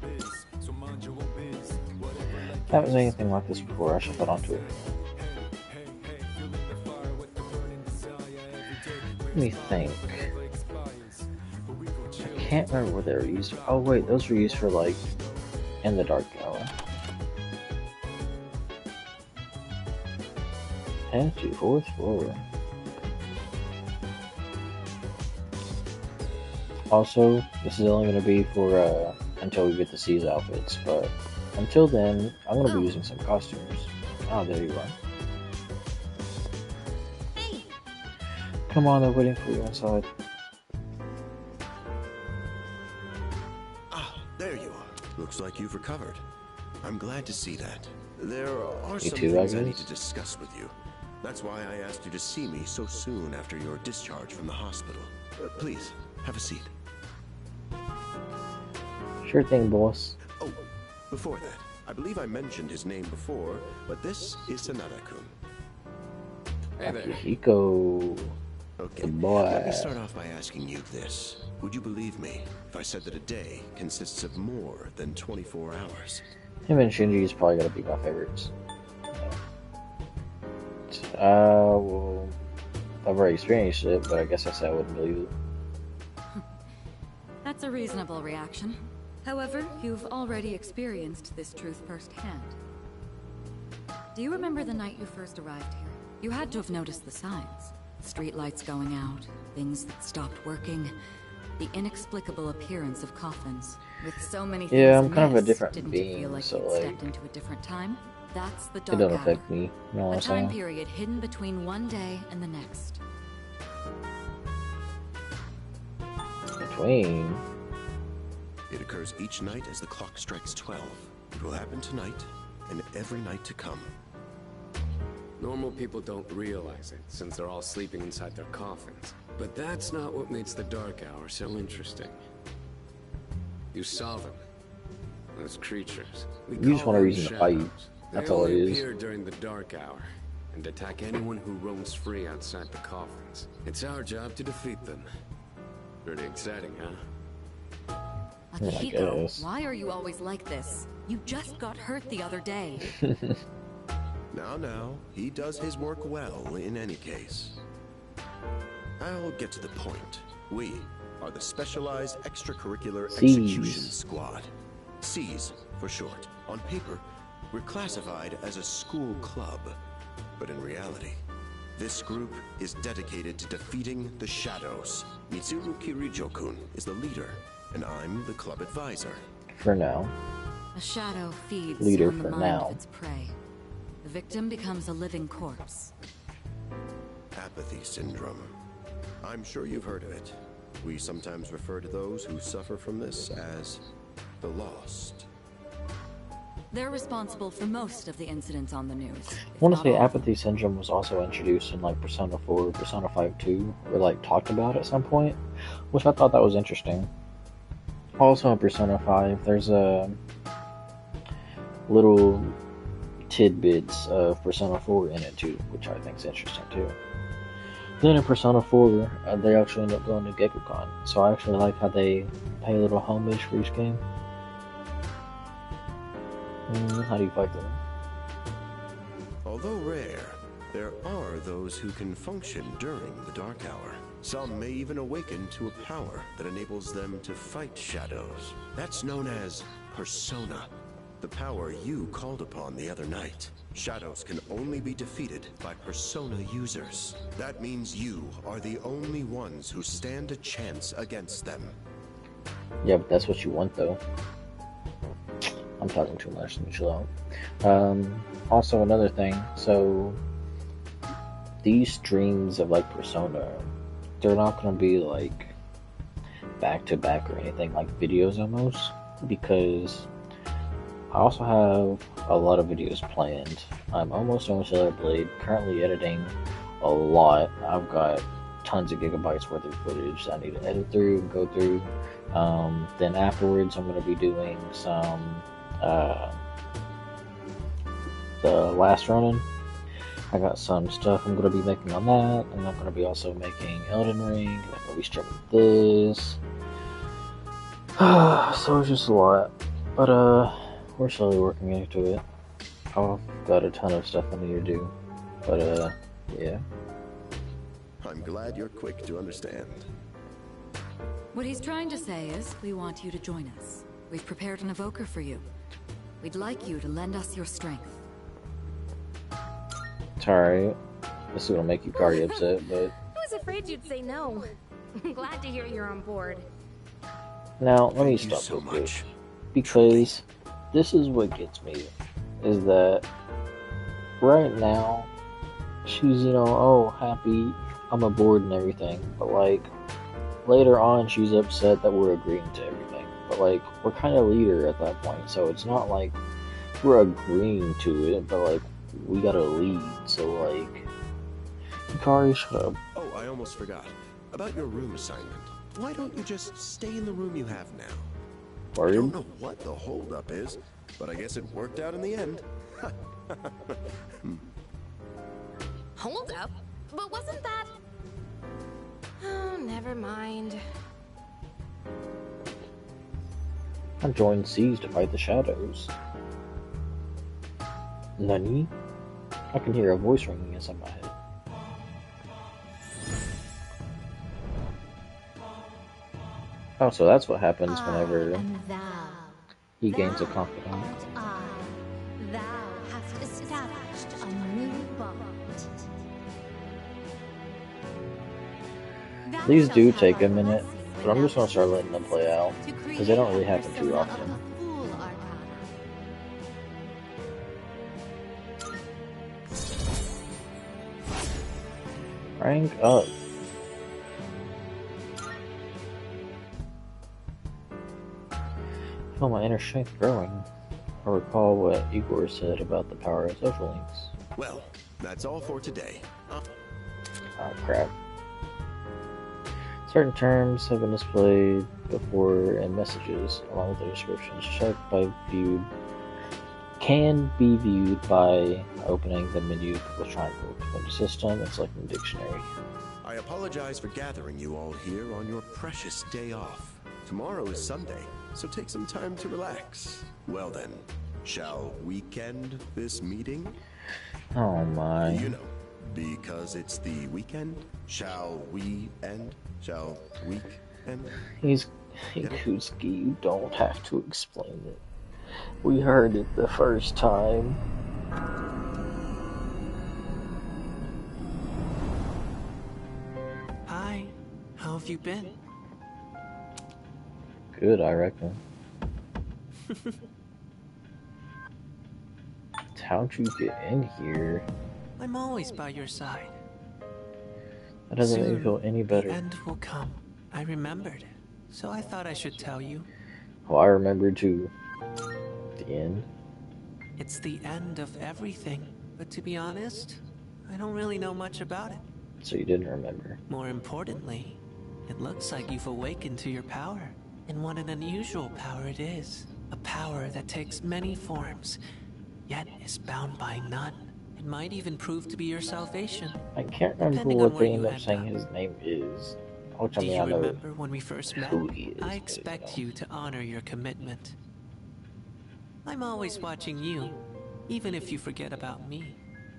Haven't seen anything like this before. I should put onto it. Let me think. I can't remember what they were used for. Oh wait, those were used for like in the dark hour. And to 4th floor. Also, this is only going to be for until we get the C's outfits, but until then, I'm going to be using some costumes. Oh, there you are. Hey. Come on, they're waiting for you inside. Ah, there you are. Looks like you've recovered. I'm glad to see that. There are You some too, things I I need guess? to discuss with you. That's why I asked you to see me so soon after your discharge from the hospital. Please, have a seat. Sure thing, boss. Oh, before that, I believe I mentioned his name before, but this is Sanada-kun. Hey there. Hiko. Okay, Good boy. let me start off by asking you this. Would you believe me if I said that a day consists of more than 24 hours? Him and Shinji is probably gonna be my favorites. Well, I've already experienced it, but I guess I said I wouldn't believe it. That's a reasonable reaction. However, you've already experienced this truth firsthand. Do you remember the night you first arrived here? You had to have noticed the signs. Street lights going out, things that stopped working, the inexplicable appearance of coffins. With so many things Yeah, I'm kind of a missed, different didn't being, you feel like so you'd like stepped into a different time? That's the it dark don't hour. affect me. You know what A I'm time saying? period hidden between one day and the next. Between. It occurs each night as the clock strikes 12. It will happen tonight and every night to come. Normal people don't realize it, since they're all sleeping inside their coffins. But that's not what makes the Dark Hour so interesting. You saw them. Those creatures. You just want a reason to fight. That's all it They only is. appear during the Dark Hour, and attack anyone who roams free outside the coffins. It's our job to defeat them. Pretty exciting, huh? Akihiko, why are you always like this? You just got hurt the other day. Now, he does his work well in any case. I'll get to the point. We are the Specialized Extracurricular Execution Squad. SEAS for short. On paper, we're classified as a school club. But in reality, this group is dedicated to defeating the shadows. Mitsuru Kirijo-kun is the leader, and I'm the club advisor. For now. A shadow feeds Leader on the for mind now. of its prey. The victim becomes a living corpse. Apathy syndrome. I'm sure you've heard of it. We sometimes refer to those who suffer from this as the lost. They're responsible for most of the incidents on the news. I want to say apathy syndrome was also introduced in like Persona 4, Persona 5 2, or like talked about at some point, which I thought that was interesting. Also in Persona 5, there's a little tidbits of Persona 4 in it too, which I think is interesting too. Then in Persona 4, they actually end up going to Gekkoukan, so I actually like how they pay a little homage for each game. How do you fight them? Although rare, there are those who can function during the Dark Hour. Some may even awaken to a power that enables them to fight shadows. That's known as Persona, the power you called upon the other night. Shadows can only be defeated by Persona users. That means you are the only ones who stand a chance against them. Yeah, but that's what you want though. I'm talking too much, let me chill out. Also another thing, so these streams of like Persona, they're not gonna be like back to back or anything, like videos almost, because I also have a lot of videos planned. I'm almost done with Stellar Blade, currently editing a lot. I've got tons of gigabytes worth of footage that I need to edit through and go through. Then afterwards I'm going to be doing some the last running. I got some stuff I'm going to be making on that, and I'm going to be also making Elden Ring, and I'm going to be streaming this. So it's just a lot, but we're slowly working into it. I've got a ton of stuff I need to do, but yeah. I'm glad you're quick to understand. What he's trying to say is, we want you to join us. We've prepared an evoker for you. We'd like you to lend us your strength. It's alright. This is gonna make you Kari upset, but... I was afraid you'd say no. I'm glad to hear you're on board. Now, let me stop real quick. Because this is what gets me. Is that right now, she's, you know, oh, happy, I'm aboard and everything. But, like, later on, she's upset that we're agreeing to everything. But, like, we're kind of leader at that point. So it's not like we're agreeing to it, but, like, we gotta lead. So, like, Hikari, shut up. Oh, I almost forgot. About your room assignment. Why don't you just stay in the room you have now? Word? I don't know what the holdup is, but I guess it worked out in the end. Hold up? But wasn't that... Oh, never mind. I joined Seas to fight the shadows. Nani? I can hear a voice ringing inside my head. Oh, so that's what happens whenever And thou, he gains a confidant. I, thou hast established a new bond. Thou These shalt do have take our a minute, blessing but I'm when just thou gonna start choosest letting them play out to because they don't really create a happen too persona of often. the Fool Arcana. Rank up. Feel my inner strength growing. I recall what Igor said about the power of social links. Well, that's all for today. Oh crap. Certain terms have been displayed before in messages, along with their descriptions. Can be viewed by opening the menu with triangle. Go to system and selecting dictionary. I apologize for gathering you all here on your precious day off. Tomorrow is Sunday, so take some time to relax. Well then, shall weekend this meeting? Oh my. You know, because it's the weekend. Shall we end? Shall week end? Kuski, you don't have to explain it. We heard it the first time. Hi, how have you been? Good, I reckon. How'd you get in here? I'm always by your side. That doesn't make me feel any better. The end will come. I remembered, so I thought I should tell you. Oh, I remember too. The end. It's the end of everything, but to be honest, I don't really know much about it. So you didn't remember. More importantly, it looks like you've awakened to your power. And what an unusual power it is. A power that takes many forms, yet is bound by none. It might even prove to be your salvation. I can't remember what they end up saying his name is. Which, I mean, I know remember when we first met? who he is. I expect you to honor your commitment. I'm always watching you, even if you forget about me.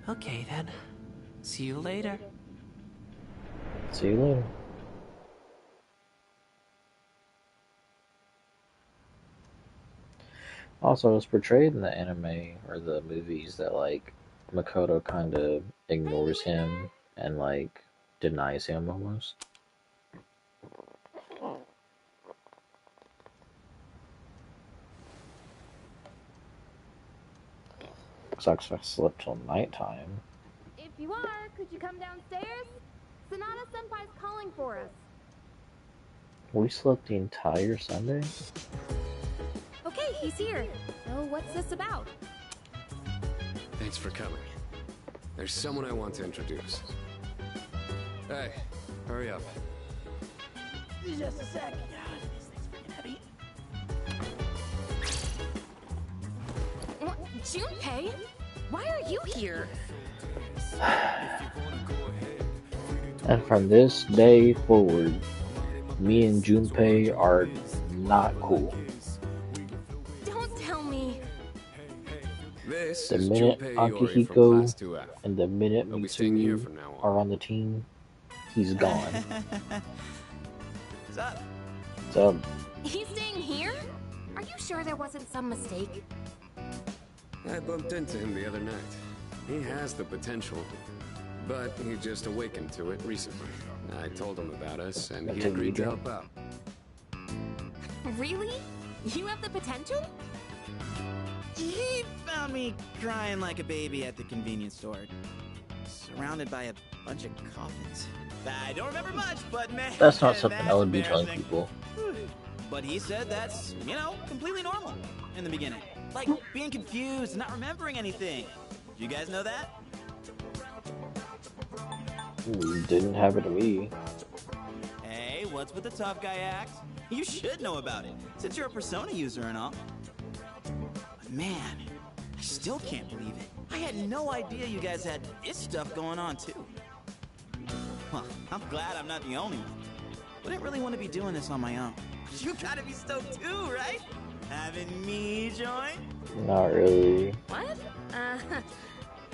Okay then. See you later. See you later. Also, it's portrayed in the anime or the movies that, like, Makoto kind of ignores him and, like, denies him almost. Sucks I slept till nighttime. If you are, could you come downstairs? Sonata Senpai's calling for us. We slept the entire Sunday? Okay, he's here. So what's this about? Thanks for coming. There's someone I want to introduce. Hey, hurry up. Just a sec. This thing's freaking heavy. What? Junpei? Why are you here? And from this day forward, me and Junpei are not cool. Don't tell me. This The is minute Junpei Iori from Akihiko Class 2F. and the minute He'll be staying here Mitsuyu from now on. are on the team, he's gone. What's up? So, He's staying here? Are you sure there wasn't some mistake? I bumped into him the other night. He has the potential, but he just awakened to it recently. I told him about us, and he agreed to help out. Really? You have the potential? He found me crying like a baby at the convenience store, surrounded by a bunch of coffins. I don't remember much, but man, that's not something I would be telling people. But he said that's, you know, completely normal in the beginning. Like being confused and not remembering anything. You guys know that? Didn't happen to me. Hey, what's with the tough guy act? You should know about it, since you're a Persona user and all. But man, I still can't believe it. I had no idea you guys had this stuff going on too. Well, I'm glad I'm not the only one. Wouldn't really want to be doing this on my own. You gotta be stoked too, right? Having me join? Not really. What?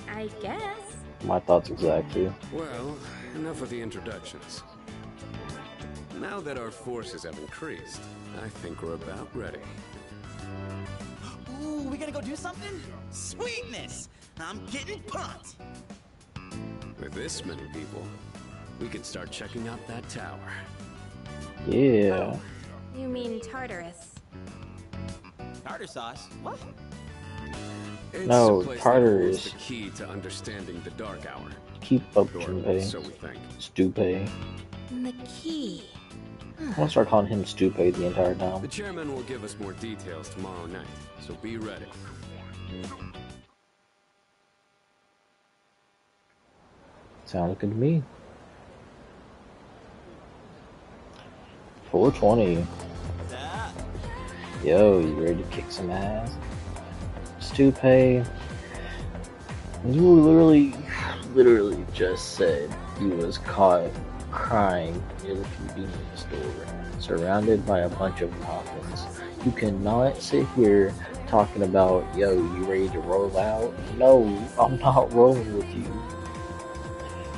I guess. My thoughts exactly. Well, enough of the introductions. Now that our forces have increased, I think we're about ready. Ooh, we gonna go do something? Sweetness! I'm getting pumped! With this many people, we can start checking out that tower. Yeah. You mean Tartarus? Tartar sauce? What? It's No, a place that Tartar holds is- the key to understanding the Dark Hour. Keep up, Or Junpei. so we think. Stupid. The key. I'm gonna start calling him Stupid the entire time. The chairman will give us more details tomorrow night, so be ready. Sounds good to me. 420. Yo, you ready to kick some ass? Stupid. You literally just said he was caught crying near the convenience store, surrounded by a bunch of coffins. You cannot sit here talking about, yo, you ready to roll out? No, I'm not rolling with you.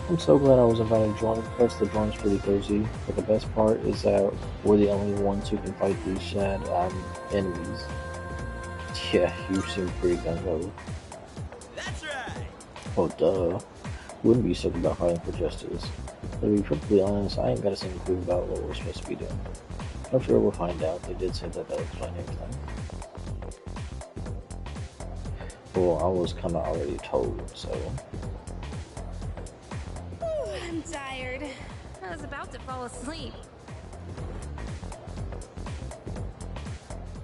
I'm so glad I was invited to join, plus the dorm's pretty cozy, but the best part is that we're the only ones who can fight these sad enemies. Yeah, you seem pretty gung-ho. That's right! Oh duh. Wouldn't be sick about fighting for justice. But to be perfectly honest, I ain't got a single clue about what we're supposed to be doing. I'm sure we'll find out. They did say that they'll explain everything. Well, I was kinda already told, so... I'm tired. I was about to fall asleep.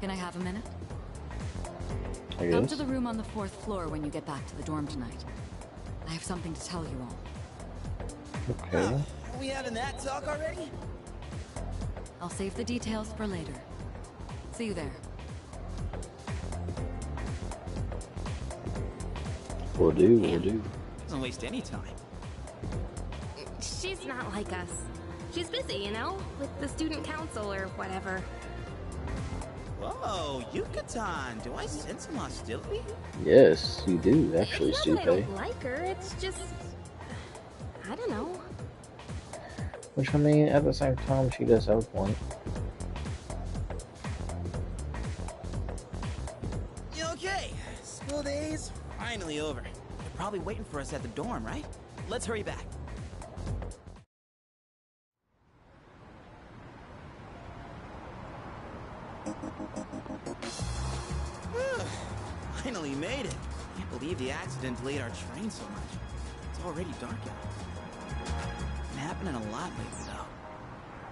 Can I have a minute? I Go guess. to the room on the 4th floor when you get back to the dorm tonight. I have something to tell you all. Okay. Are we having that talk already? I'll save the details for later. See you there. Will do. Doesn't waste any time. She's not like us. She's busy, you know, with the student council or whatever. Whoa, Yucatan! Do I sense some hostility? Yes, you do, actually, It's not that I Stupid. don't like her, it's just... I don't know. Which, I mean, at the same time, she does have a point. Okay, school days finally over. They're probably waiting for us at the dorm, right? Let's hurry back. Finally made it. Can't believe the accident delayed our train so much. It's already dark out. Been happening a lot lately, though.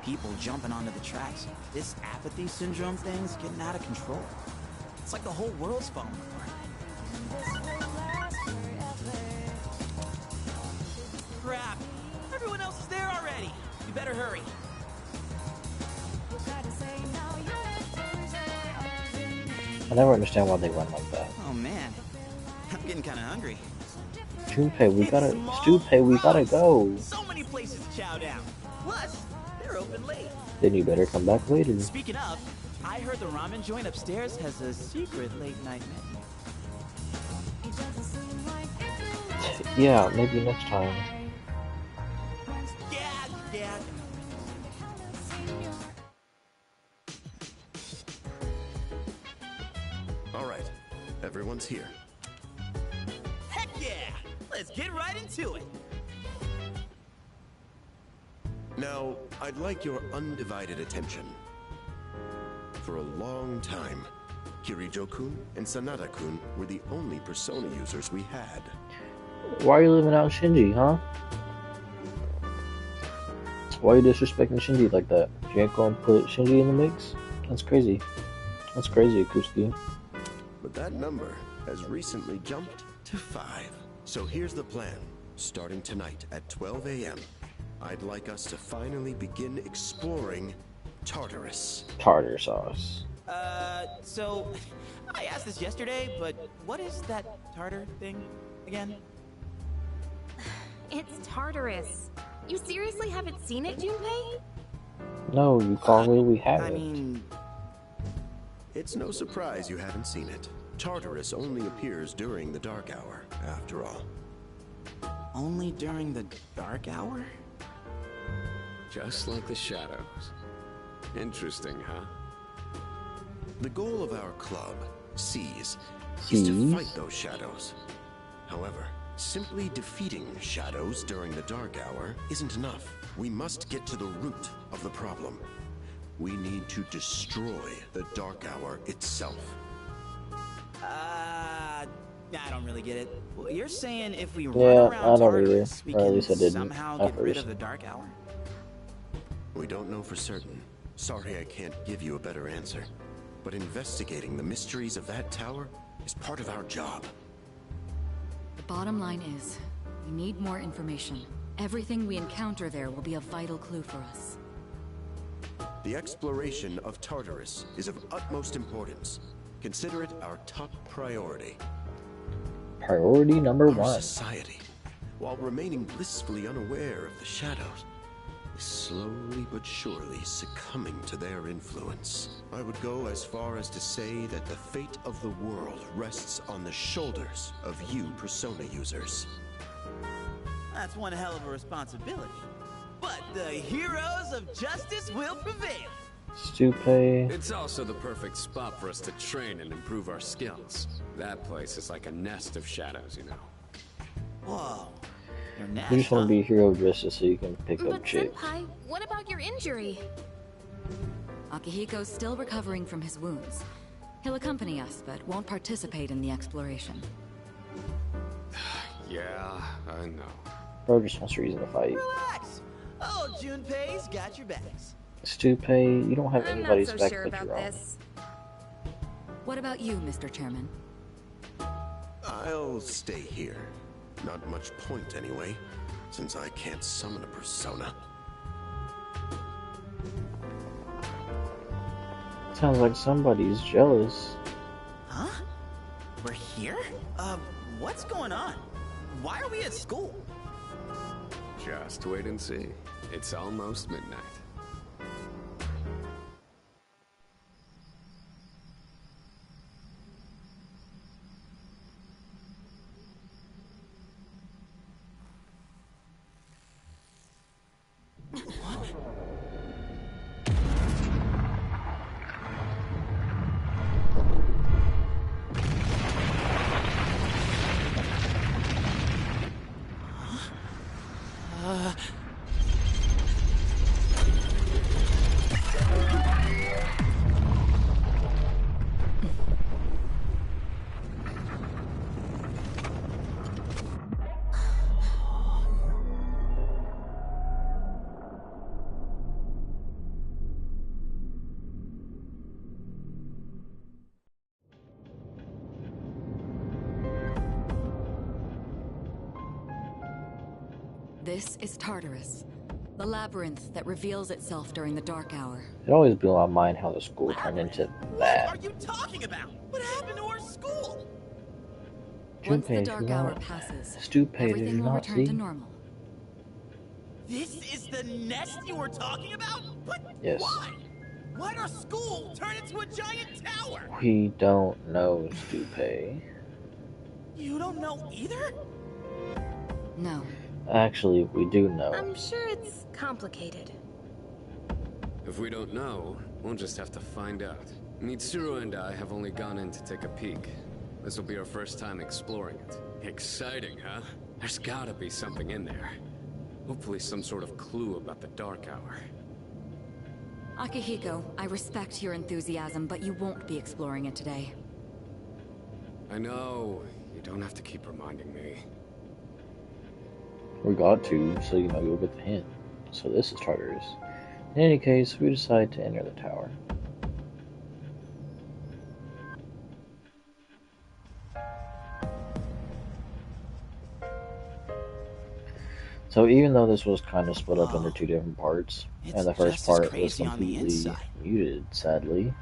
People jumping onto the tracks. This apathy syndrome thing's getting out of control. It's like the whole world's falling apart. Crap! Everyone else is there already. We better hurry. I never understand why they run like that. Oh man, I'm getting kind of hungry. Junpei, we gotta go. So many places to chow down. Plus, they're open late. Then you better come back later. Speaking of, I heard the ramen joint upstairs has a secret late night menu. Yeah, maybe next time. Yeah. Alright, everyone's here. Heck yeah! Let's get right into it. Now, I'd like your undivided attention. For a long time, Kirijo-kun and Sanada-kun were the only persona users we had. Why are you leaving out Shinji, huh? Why are you disrespecting Shinji like that? You ain't gonna put Shinji in the mix? That's crazy. That's crazy, Akuski. But that number has recently jumped to 5. So here's the plan. Starting tonight at 12 a.m., I'd like us to finally begin exploring Tartarus. Tartar sauce. So, I asked this yesterday, but what is that tartar thing again? It's Tartarus. You seriously haven't seen it, Junpei? No, you call me, we I haven't. mean, It's no surprise you haven't seen it. Tartarus only appears during the dark hour, after all. only during the dark hour? Just like the shadows. Interesting, huh? The goal of our club, Seize, is to fight those shadows. However, simply defeating shadows during the Dark Hour isn't enough. We must get to the root of the problem. We need to destroy the Dark Hour itself. I don't really get it. Well, you're saying if we run Yeah, around I don't either. Tartarus, we Or at can least I didn't somehow at get rid first. of the Dark Hour? We don't know for certain. Sorry I can't give you a better answer. But investigating the mysteries of that tower is part of our job. The bottom line is, we need more information. Everything we encounter there will be a vital clue for us. The exploration of Tartarus is of utmost importance. Consider it our top priority. Priority number Our one. society, while remaining blissfully unaware of the shadows, is slowly but surely succumbing to their influence. I would go as far as to say that the fate of the world rests on the shoulders of you Persona users. That's one hell of a responsibility. But the heroes of justice will prevail. Stupid. It's also the perfect spot for us to train and improve our skills. That place is like a nest of shadows, you know. Whoa. You just want to be a hero of justice so you can pick up But chicks. Senpai, what about your injury? Akihiko's still recovering from his wounds. He'll accompany us, but won't participate in the exploration. Yeah, I know. Bro just wants a reason to fight. Relax. Oh, Junpei's got your backs. Stupid, you don't have I'm anybody's not so back sure but about your own. this. What about you, Mr. Chairman? I'll stay here. Not much point anyway, since I can't summon a persona. Sounds like somebody's jealous. Huh? We're here? What's going on? Why are we at school? Just wait and see. It's almost midnight. This is Tartarus, the labyrinth that reveals itself during the Dark Hour. It always blew my mind how the school turned into that. What are you talking about? What happened to our school? Once the Junpei, Dark do Hour not- passes, Stupid, did everything you will not return see? to normal. This is the nest you were talking about? But Yes. why? Why'd our school turn into a giant tower? We don't know, Stupid. You don't know either? No. Actually, we do know. I'm sure it's complicated. If we don't know, we'll just have to find out. Mitsuru and I have only gone in to take a peek. This will be our first time exploring it. Exciting, huh? There's gotta be something in there. Hopefully some sort of clue about the Dark Hour. Akihiko, I respect your enthusiasm, but you won't be exploring it today. I know. You don't have to keep reminding me. We got to, so you know you'll get the hint. So this is Tartarus. In any case, we decide to enter the tower. So even though this was kind of split up into two different parts, and the first just as part was crazy on the completely inside. muted, sadly,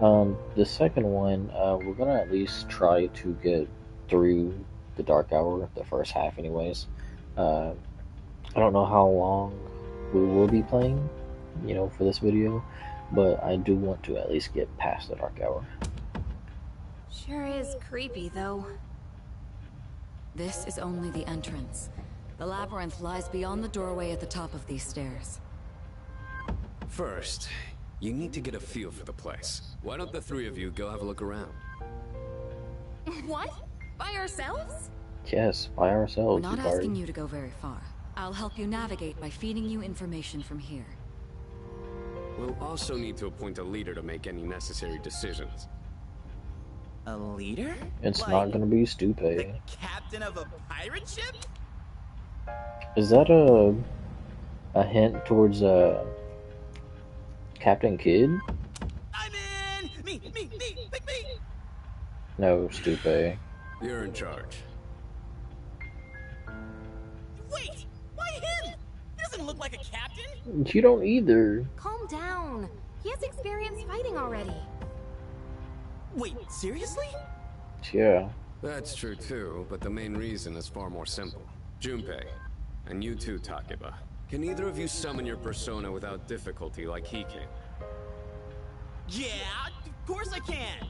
the second one, we're gonna at least try to get through the Dark Hour, the first half anyways. I don't know how long we will be playing, you know, for this video, but I do want to at least get past the Dark Hour. Sure is creepy, though. This is only the entrance. The labyrinth lies beyond the doorway at the top of these stairs. First, you need to get a feel for the place. Why don't the three of you go have a look around? What? By ourselves? Yes, by ourselves. We're not asking you to go very far. I'll help you navigate by feeding you information from here. We'll also need to appoint a leader to make any necessary decisions. A leader? It's Like, not gonna be Stupe. the captain of a pirate ship? Is that a hint towards Captain Kidd? I'm in! Me! Pick me! No, Stupe. You're in charge. Wait! Why him? He doesn't look like a captain! You don't either. Calm down. He has experience fighting already. Wait, seriously? Yeah. That's true too, but the main reason is far more simple. Junpei, and you too, Takeba. Can either of you summon your persona without difficulty like he can? Yeah, of course I can!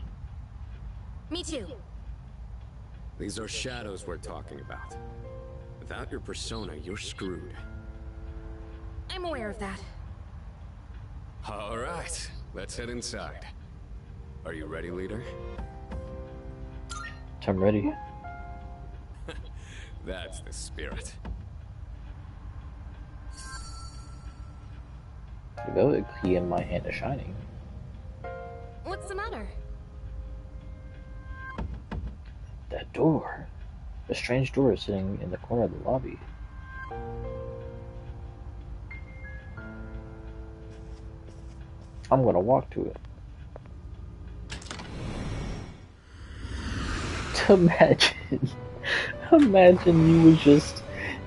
Me too. These are shadows we're talking about. Without your persona, you're screwed. I'm aware of that. Alright, let's head inside. Are you ready, leader? I'm ready. That's the spirit. The velvet key in my hand is shining. What's the matter? That door. A strange door is sitting in the corner of the lobby. I'm gonna walk to it. Imagine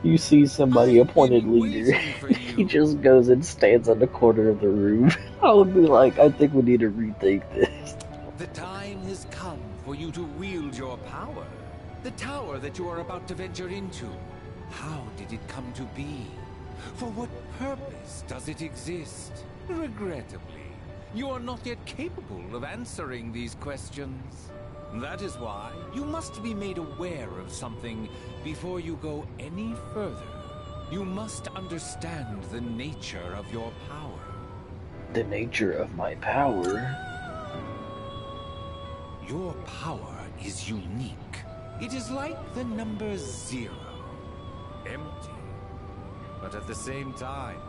you see somebody appointed leader. He just goes and stands on the corner of the room. I would be like, I think we need to rethink this. The time has come for you to wield your power. The tower that you are about to venture into. How did it come to be? For what purpose does it exist? Regrettably, you are not yet capable of answering these questions. That is why you must be made aware of something before you go any further. You must understand the nature of your power. The nature of my power? Your power is unique. It is like the number 0. Empty. But at the same time,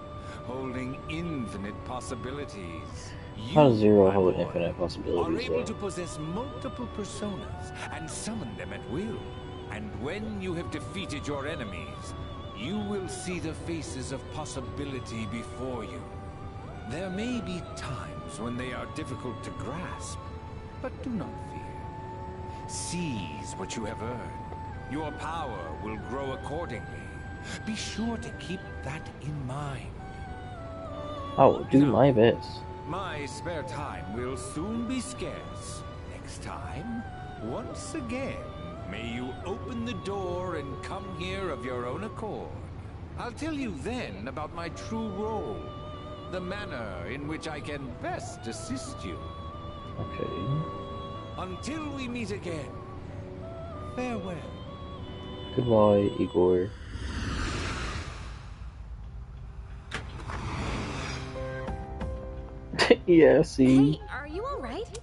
holding infinite possibilities. How does 0 hold infinite possibilities, are able to possess multiple personas and summon them at will. And when you have defeated your enemies, you will see the faces of possibility before you. There may be times when they are difficult to grasp, but do not fear. Seize what you have earned. Your power will grow accordingly. Be sure to keep that in mind. I will do my best. My spare time will soon be scarce. Next time, once again, may you open the door and come here of your own accord. I'll tell you then about my true role, the manner in which I can best assist you. Okay. Until we meet again, farewell. Goodbye, Igor. Yeah, see? Hey, are you alright?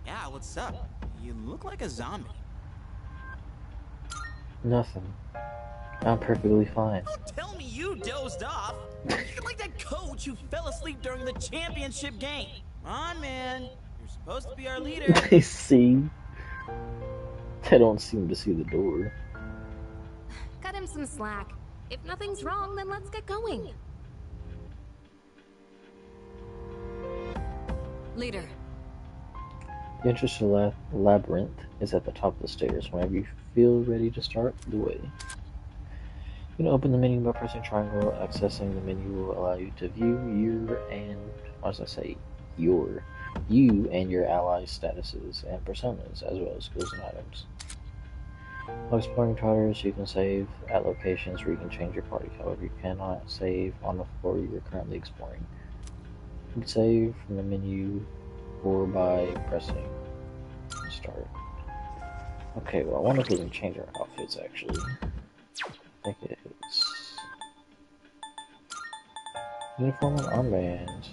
Yeah, what's up? You look like a zombie. Nothing. I'm perfectly fine. Don't tell me you dozed off. You're like that coach who fell asleep during the championship game. Come on, man. You're supposed to be our leader. See? They don't seem to see the door. Cut him some slack. If nothing's wrong, then let's get going. Leader. The entrance to the labyrinth is at the top of the stairs. Whenever you feel ready to start the way. You can open the menu by pressing triangle. Accessing the menu will allow you to view you and your allies' statuses and personas, as well as skills and items. While exploring towers, you can save at locations where you can change your party. However, you cannot save on the floor you are currently exploring. You can save from the menu or by pressing start. Okay, well, I wonder if we can change our outfits actually. I think it's Uniform and armband.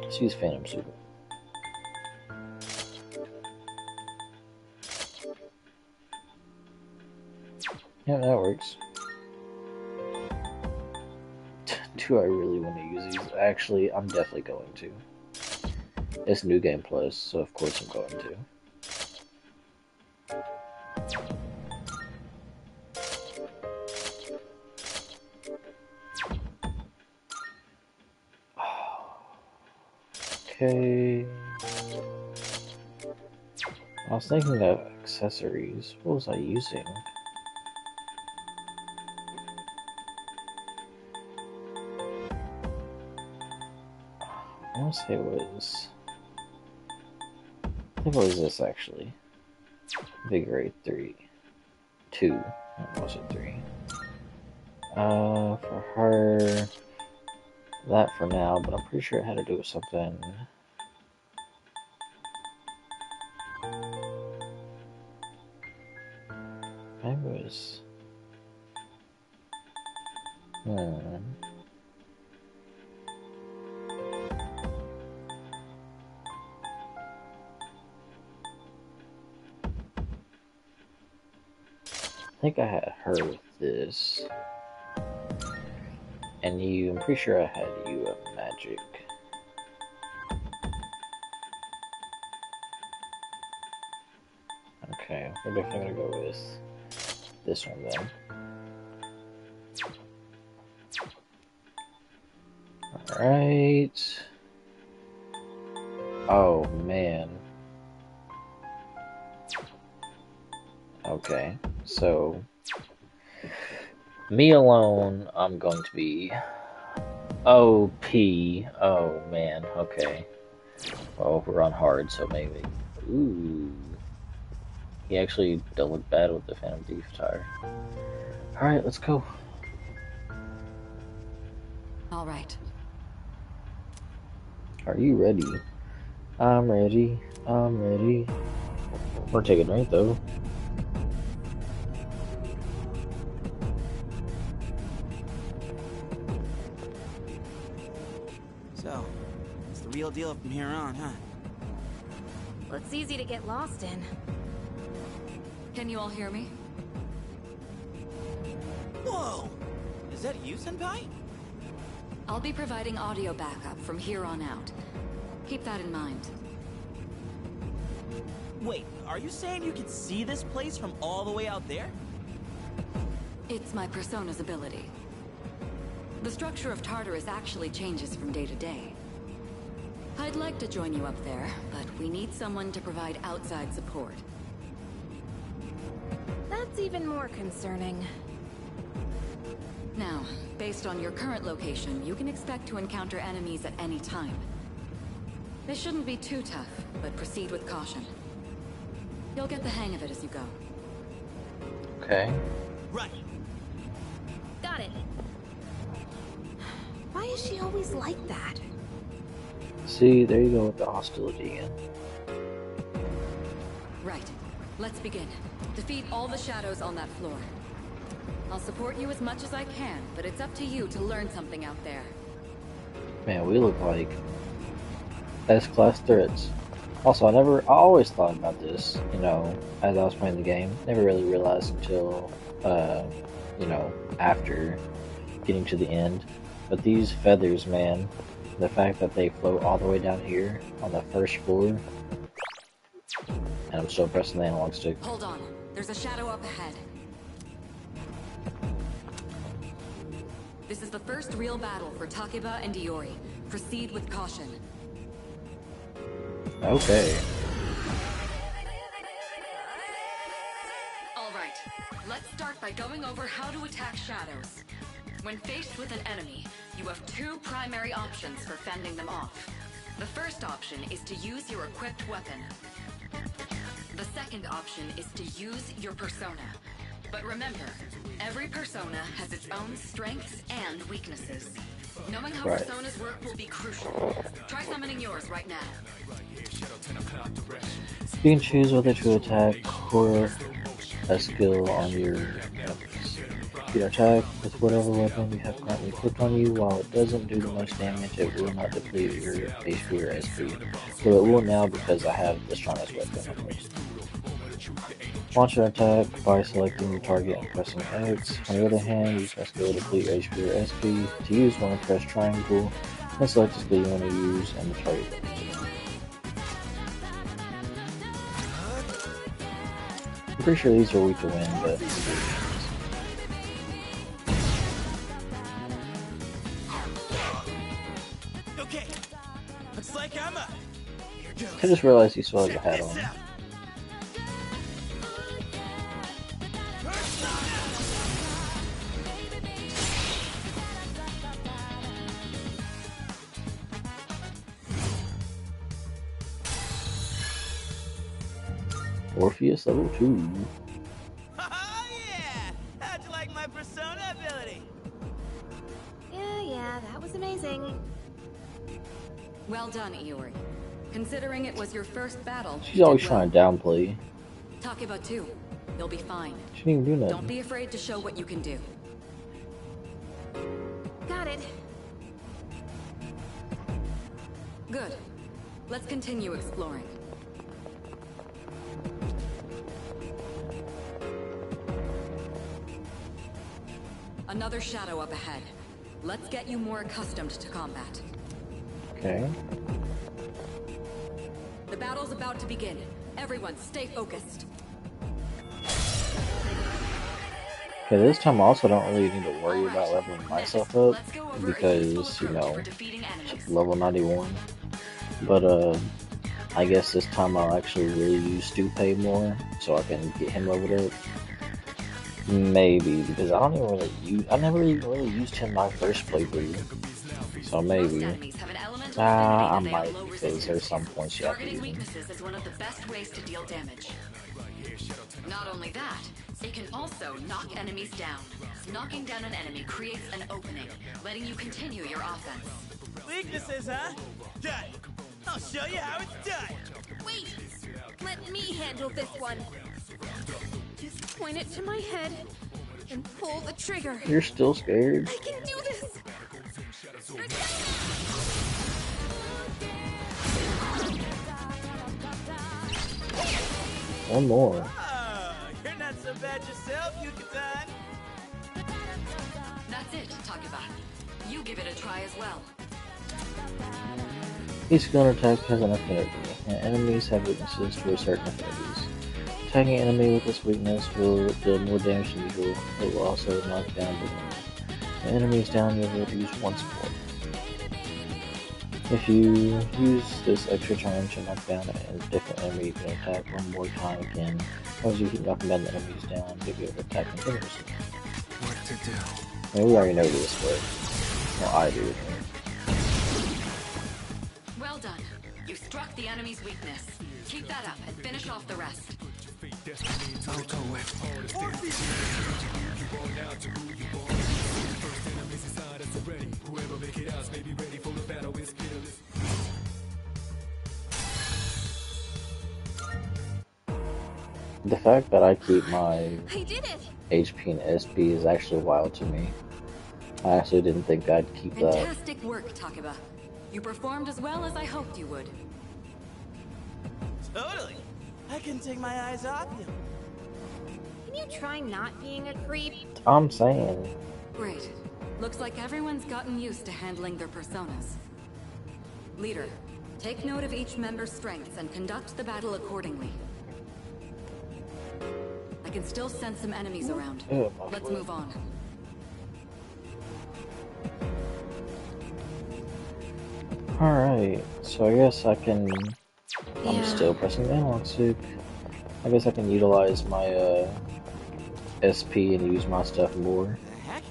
Let's use Phantom Suit. Yeah, that works. Do I really want to use these? Actually, I'm definitely going to. It's New Game Plus, so of course I'm going to. Okay. I was thinking of accessories. What was I using? I want to say it was... I think it was this, actually. Vigorate 3. 2. That wasn't 3. For her... That for now, but I'm pretty sure it had to do with something... Maybe it was... I think I had her with this. And you, I'm pretty sure I had you with magic. Okay, we're definitely gonna go with this one then. Alright. Oh man. Okay, so me alone, I'm going to be OP. Oh man, okay. Well, we're on hard, so maybe. Ooh. He actually don't look bad with the Phantom Thief attire. Alright, let's go. Alright. Are you ready? I'm ready. I'm ready. We're taking right though. So, it's the real deal from here on, huh? Well, it's easy to get lost in. Can you all hear me? Whoa! Is that you, Senpai? I'll be providing audio backup from here on out. Keep that in mind. Wait, are you saying you can see this place from all the way out there? It's my persona's ability. The structure of Tartarus actually changes from day to day. I'd like to join you up there, but we need someone to provide outside support. That's even more concerning. Now, based on your current location, you can expect to encounter enemies at any time. They shouldn't be too tough, but proceed with caution. You'll get the hang of it as you go. Okay. Right. Got it. Why is she always like that? See, there you go with the hostility again. Right. Let's begin. Defeat all the shadows on that floor. I'll support you as much as I can, but it's up to you to learn something out there. Man, we look like S-class threats. Also, I always thought about this, you know, as I was playing the game. Never really realized until, you know, after getting to the end. But these feathers, man, the fact that they float all the way down here on the first floor, and I'm still pressing the analog stick. Hold on. There's a shadow up ahead. This is the first real battle for Takeba and Iori. Proceed with caution. Okay. Alright, let's start by going over how to attack shadows. When faced with an enemy, you have two primary options for fending them off. The first option is to use your equipped weapon. The second option is to use your persona. But remember, every persona has its own strengths and weaknesses. Knowing how personas work will be crucial. Try summoning yours right now. You can choose whether to attack or a skill on your enemies. You can attack with whatever weapon we have currently equipped on you. While it doesn't do the most damage, it will not deplete your HP or SP. Well, it will now because I have the strongest weapon almost. Launch an attack by selecting your target and pressing X. On the other hand, use my skill to deplete your HP or SP. To use one, press triangle and select the skill you want to use and the target. I'm pretty sure these are weak to win, but Okay, looks like I'm up. I just realized he still has a hat on. Orpheus level 2. Oh yeah! How'd you like my persona ability? Yeah, that was amazing. Well done, Iori. Considering it was your first battle, She's always trying to downplay. Takeba too. You'll be fine. She didn't even do nothing. Don't be afraid to show what you can do. Got it. Good. Let's continue exploring. Another shadow up ahead. Let's get you more accustomed to combat. Okay. The battle's about to begin. Everyone, stay focused. Okay, this time I also don't really need to worry about leveling myself up because, you know, level 91. But, I guess this time I'll actually really use Stupe more so I can get him leveled up. Maybe, because I never even really used him my first playthrough. So maybe. I might, because there's some points you have to use him. Is one of the best ways to deal damage. Not only that, it can also knock enemies down. Knocking down an enemy creates an opening, letting you continue your offense. Weaknesses, huh? Done. I'll show you how it's done. Wait! Let me handle this one. Just point it to my head and pull the trigger. You're still scared? I can do this! One more. Oh, you're not so bad yourself, Yucatan. That's it, Takeba. You give it a try as well. Each skill attack has an affinity, and enemies have weaknesses to certain affinities. Attacking an enemy with this weakness will deal more damage than usual. It will also knock down the enemy. The enemy is down, you'll be able to use once more. If you use this extra time to knock down a different enemy, you can attack one more time again. As you keep knocking down the enemies down, you'll be able to attack continuously. What to do? I mean, we already know this, but well, I do. Well done. You struck the enemy's weakness. Keep that up and finish off the rest. I'll go with The fact that I keep my I did it! HP and SP is actually wild to me. I actually didn't think I'd keep that. Fantastic work, Takeba. You performed as well as I hoped you would. Totally. I couldn't take my eyes off you. Can you try not being a creep? I'm saying. Great. Looks like everyone's gotten used to handling their personas. Leader, take note of each member's strengths and conduct the battle accordingly. I can still sense some enemies around. Let's move on. Alright, so I guess I can... I'm still pressing the analog stick. I guess I can utilize my SP and use my stuff more. The heck?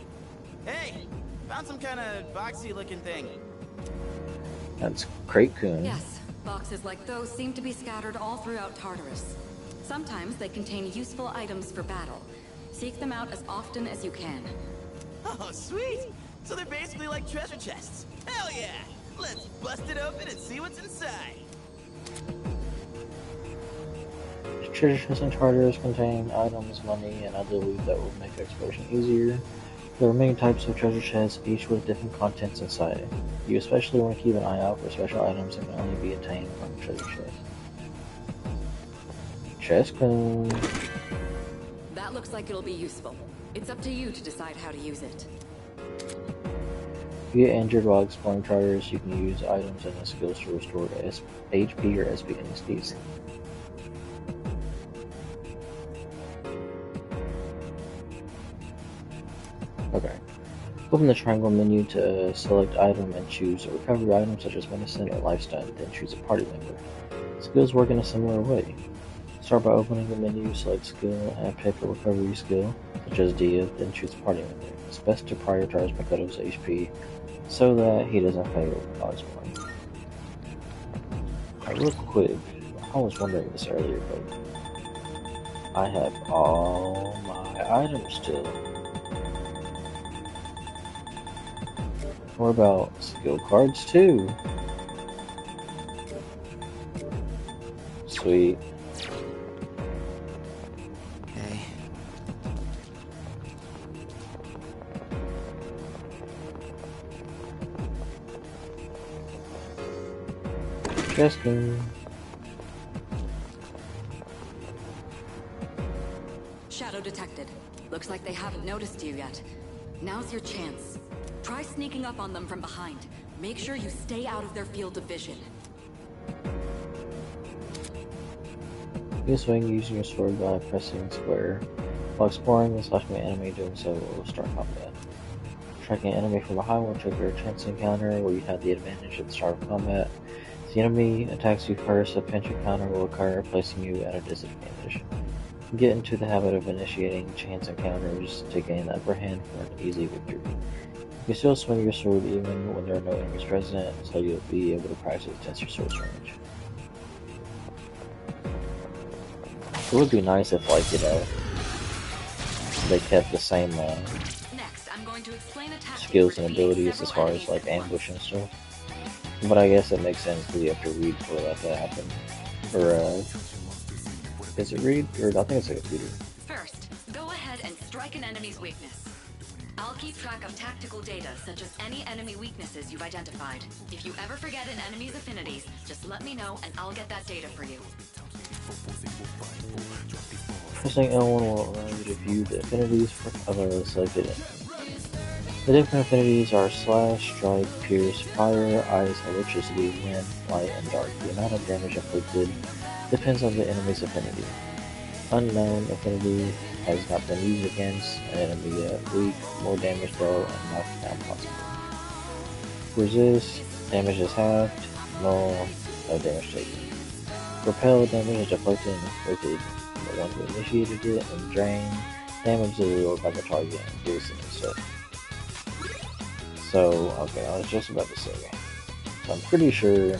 Hey! Found some kind of boxy looking thing. That's Crate-kun. Yes, boxes like those seem to be scattered all throughout Tartarus. Sometimes they contain useful items for battle. Seek them out as often as you can. Oh, sweet! So they're basically like treasure chests. Hell yeah! Let's bust it open and see what's inside. Treasure chests and charters contain items, money, and other loot that will make exploration easier. There are many types of treasure chests, each with different contents inside. You especially want to keep an eye out for special items that can only be obtained from the treasure chest. Chest cone. That looks like it'll be useful. It's up to you to decide how to use it. If you get injured while exploring charters, you can use items and skills to restore HP or SP NSDs. Okay. Open the triangle menu to select item and choose a recovery item such as medicine or lifestyle, then choose a party member. Skills work in a similar way. Start by opening the menu, select skill, and pick a recovery skill, such as Dia, then choose a party member. It's best to prioritize Makoto's HP so that he doesn't fail while exploring. Real quick, I was wondering this earlier, but I have all my items still. What about skill cards too? Sweet. Okay. Chesking. Shadow detected. Looks like they haven't noticed you yet. Now's your chance. Try sneaking up on them from behind. Make sure you stay out of their field of vision. You swing using your sword by pressing square. While exploring and slashing an enemy, doing so will start combat. Striking an enemy from behind will trigger a chance encounter where you have the advantage at the start of combat. If the enemy attacks you first, a pinch encounter will occur, placing you at a disadvantage. Get into the habit of initiating chance encounters to gain the upper hand for an easy victory. You can still swing your sword even when there are no enemies present, so you'll be able to practice test your sword's range. It would be nice if, like, you know, they kept the same Next, I'm going to explain a tactic skills and abilities as far as like ambush and stuff. But I guess it makes sense because you have to read for that to happen. Or is it read? Or I think it's like a tutor. First, go ahead and strike an enemy's weakness. I'll keep track of tactical data, such as any enemy weaknesses you've identified. If you ever forget an enemy's affinities, just let me know and I'll get that data for you. Pressing L1 will allow you to view the affinities of a selected enemy. The different affinities are slash, strike, pierce, fire, ice, electricity, wind, light, and dark. The amount of damage inflicted depends on the enemy's affinity. Unknown affinity has not been used against an enemy yet. Weak, more damage dealt, and knockdown possible. Resist, damage is halved. Null, no damage taken. Repel, damage is deflected and inflicted on the one who initiated it. And drain, damage is absorbed by the target and deals it instead. So, okay, I was just about to say. So I'm pretty sure,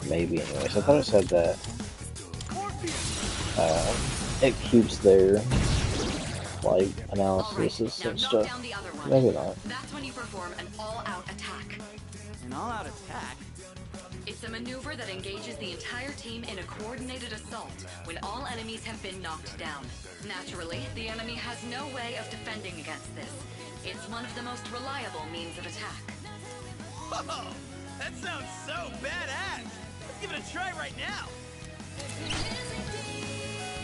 maybe anyways, I thought it said that it keeps their, like, analysis and stuff. Maybe not. That's when you perform an all-out attack. An all-out attack? It's a maneuver that engages the entire team in a coordinated assault when all enemies have been knocked down. Naturally, the enemy has no way of defending against this. It's one of the most reliable means of attack. Whoa! That sounds so badass! Let's give it a try right now!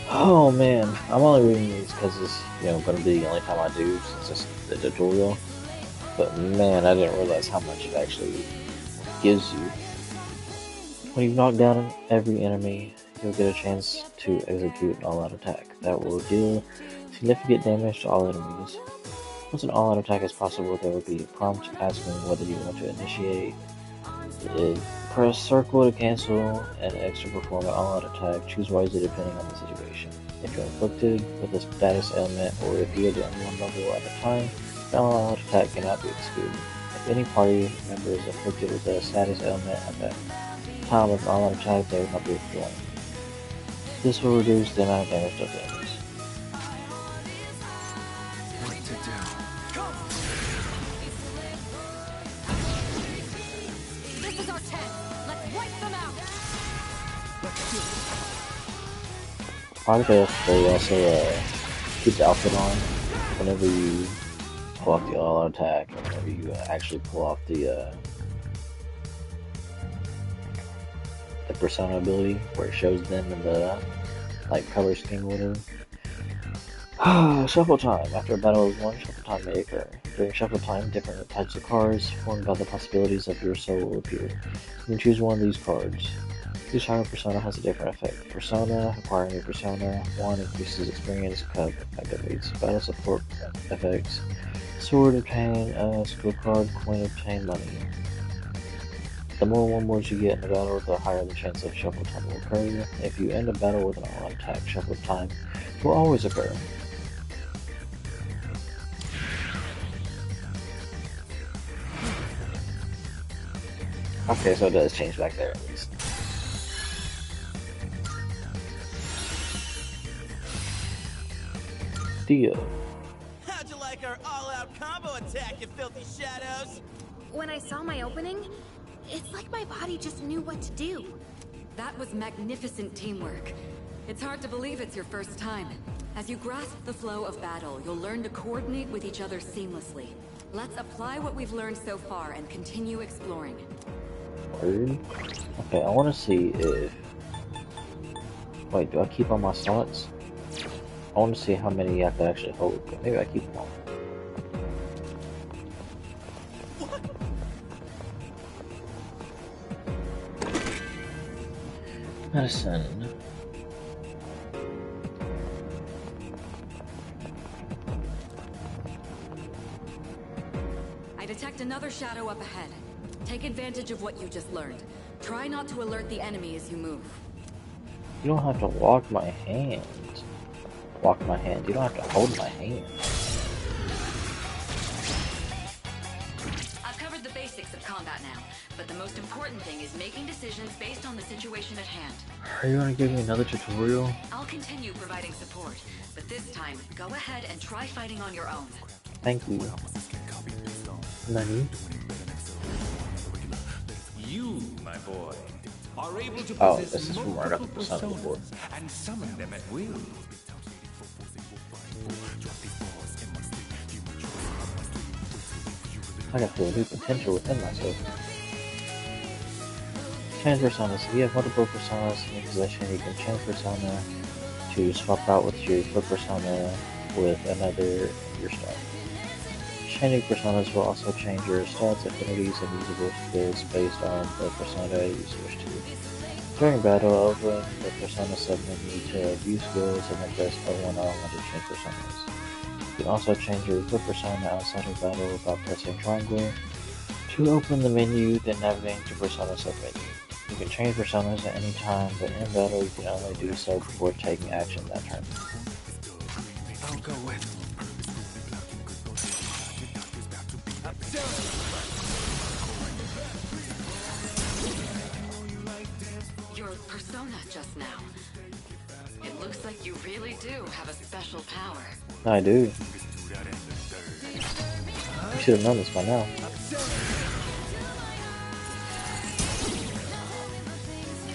Oh man, I'm only reading these because it's, you know, going to be the only time I do since it's the tutorial. But man, I didn't realize how much it actually gives you. When you knock down every enemy, you'll get a chance to execute an all-out attack that will deal significant damage to all enemies. Once an all-out attack is possible, there will be a prompt asking whether you want to initiate it. Press circle to cancel an extra perform an all-out attack. Choose wisely depending on the situation. If you're inflicted with a status ailment, or if you are the only one level at a time, the all-out attack cannot be executed. If any party member is afflicted with a status ailment at the time of an all-out attack, they will not be performed. This will reduce the amount of damage to the enemies. I like that they also keep the outfit on whenever you pull off the all-out attack, and whenever you actually pull off the persona ability, where it shows them in the like color scheme or whatever. Shuffle time. After a battle is won, shuffle time may occur. During shuffle time, different types of cards formed by the possibilities of your soul will appear. You can choose one of these cards. Each type of persona has a different effect. Persona, acquire new persona. 1 increases experience, cup activates battle support effects. Sword, obtain a skill card. Coin, obtain money. The more 1-words you get in the battle, the higher the chance of shuffle time will occur. If you end a battle with an all attack, shuffle time will always occur. Okay, so it does change back there at least. Dio. How'd you like our all-out combo attack, you filthy shadows? When I saw my opening, it's like my body just knew what to do. That was magnificent teamwork. It's hard to believe it's your first time. As you grasp the flow of battle, you'll learn to coordinate with each other seamlessly. Let's apply what we've learned so far and continue exploring. Word. Okay, I want to see if... Wait, do I keep all my slots? I want to see how many I could actually hold. Maybe I keep them all. Medicine. I detect another shadow up ahead. Take advantage of what you just learned. Try not to alert the enemy as you move. You don't have to walk my hand. Walk my hand. You don't have to hold my hand. I've covered the basics of combat now, but the most important thing is making decisions based on the situation at hand. Are you gonna give me another tutorial? I'll continue providing support, but this time, go ahead and try fighting on your own. Thank you. Nani? You, my boy, are able to Oh, possess this is from where I got the multiple persona before. personas and summon them at will. I got feel new potential within myself. Change personas. If you have multiple personas in your possession, you can change persona to swap out with your foot persona with another your style. Changing personas will also change your stats, affinities, and usable skills based on the persona you switch to. During battle, open the persona submenu to view skills and then press L1 to change personas. You can also change your foot persona outside of battle by pressing triangle to open the menu, then navigating to persona submenu. You can change personas at any time, but in battle you can only do so before taking action that turn. I'll go with. Your persona just now. It looks like you really do have a special power. I do. You should have known this by now.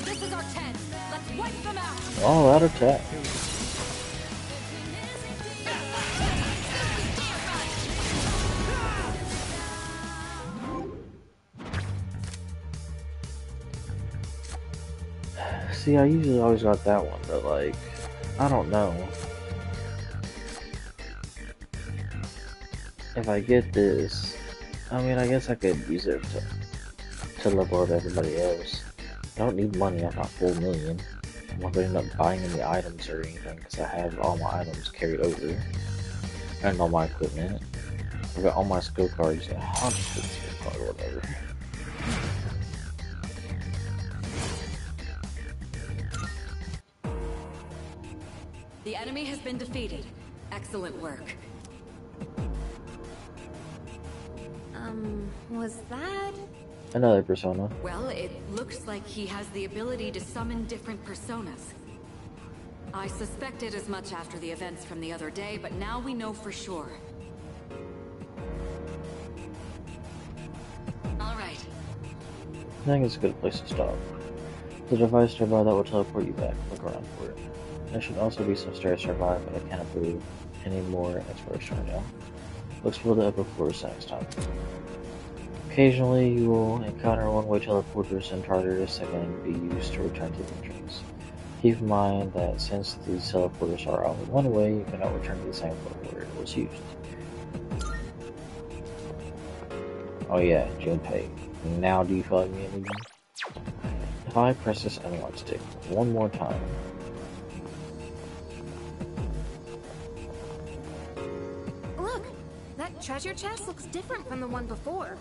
This is our 10. Let's wipe them out. All out attack. See, I usually always got that one, but like, I don't know. If I get this, I mean, I guess I could use it to level up everybody else. I don't need money, I'm not full million. I'm not gonna end up buying any items or anything, because I have all my items carried over. And all my equipment. I've got all my skill cards. I'll just put the skill card or whatever. The enemy has been defeated. Excellent work. Was that? Another persona. Well, it looks like he has the ability to summon different personas. I suspected as much after the events from the other day, but now we know for sure. Alright. I think it's a good place to stop. The device nearby that will teleport you back. Look around for it. There should also be some stairs nearby, but I can't approve any more exploration right now. We'll explore the upper floors next time. Occasionally, you will encounter one-way teleporters in Tartarus that can be used to return to the entrance. Keep in mind that since these teleporters are only one way, you cannot return to the same floor where it was used. Oh yeah, Junpei. Now do you feel like me anymore? If I press this unlock stick one more time... Look! That treasure chest looks different from the one before.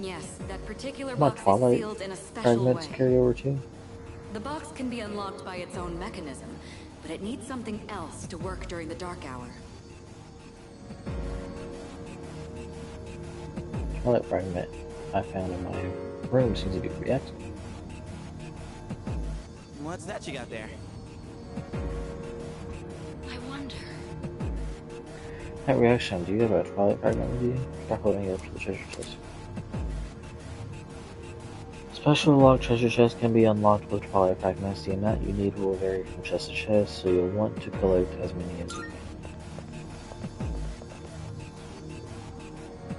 Yes, that particular My box is Twilight sealed in a special fragments way. carry over too? The box can be unlocked by its own mechanism, but it needs something else to work during the dark hour. Twilight fragment I found in my room seems to be reacting. What's that you got there? I wonder... That reaction, do you have a Twilight fragment with you? Try holding it up to the treasure chest. Special locked treasure chests can be unlocked with Twilight fragments. The amount you need will vary from chest to chest, so you'll want to collect as many as you can.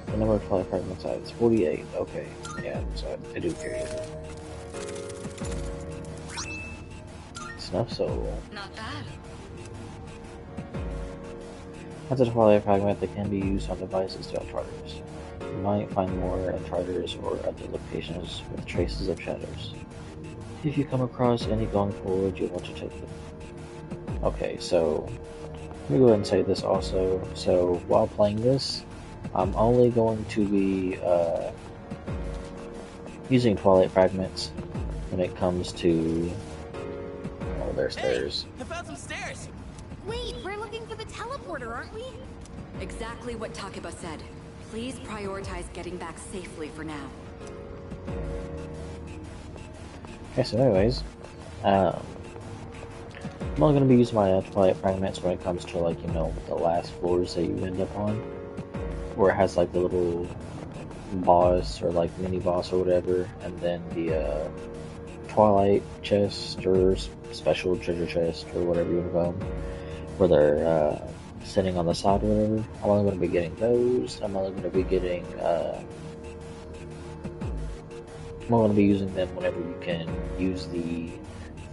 The number of Twilight fragments is 48. Okay, yeah, so I do carry it. Snuff Soul. Not bad. That's a Twilight fragment that can be used on devices throughout Tartarus. You might find more in Tartarus or other locations with traces of shadows. If you come across any going forward, you'll want to take them. Okay, so let me go ahead and say this also. So while playing this, I'm only going to be using Twilight fragments when it comes to... Oh, there's stairs. I found some stairs! Wait, we're looking for the teleporter, aren't we? Exactly what Takeba said. Please prioritize getting back safely for now. Okay, so anyways, I'm only going to be using my Twilight fragments when it comes to, like, you know, the last floors that you end up on, where it has like the little boss or like mini boss or whatever, and then the Twilight chest or special treasure chest or whatever you want to call them, where they're sitting on the side or whatever. I'm only going to be getting those. I'm only going to be getting I'm only going to be using them whenever you can use the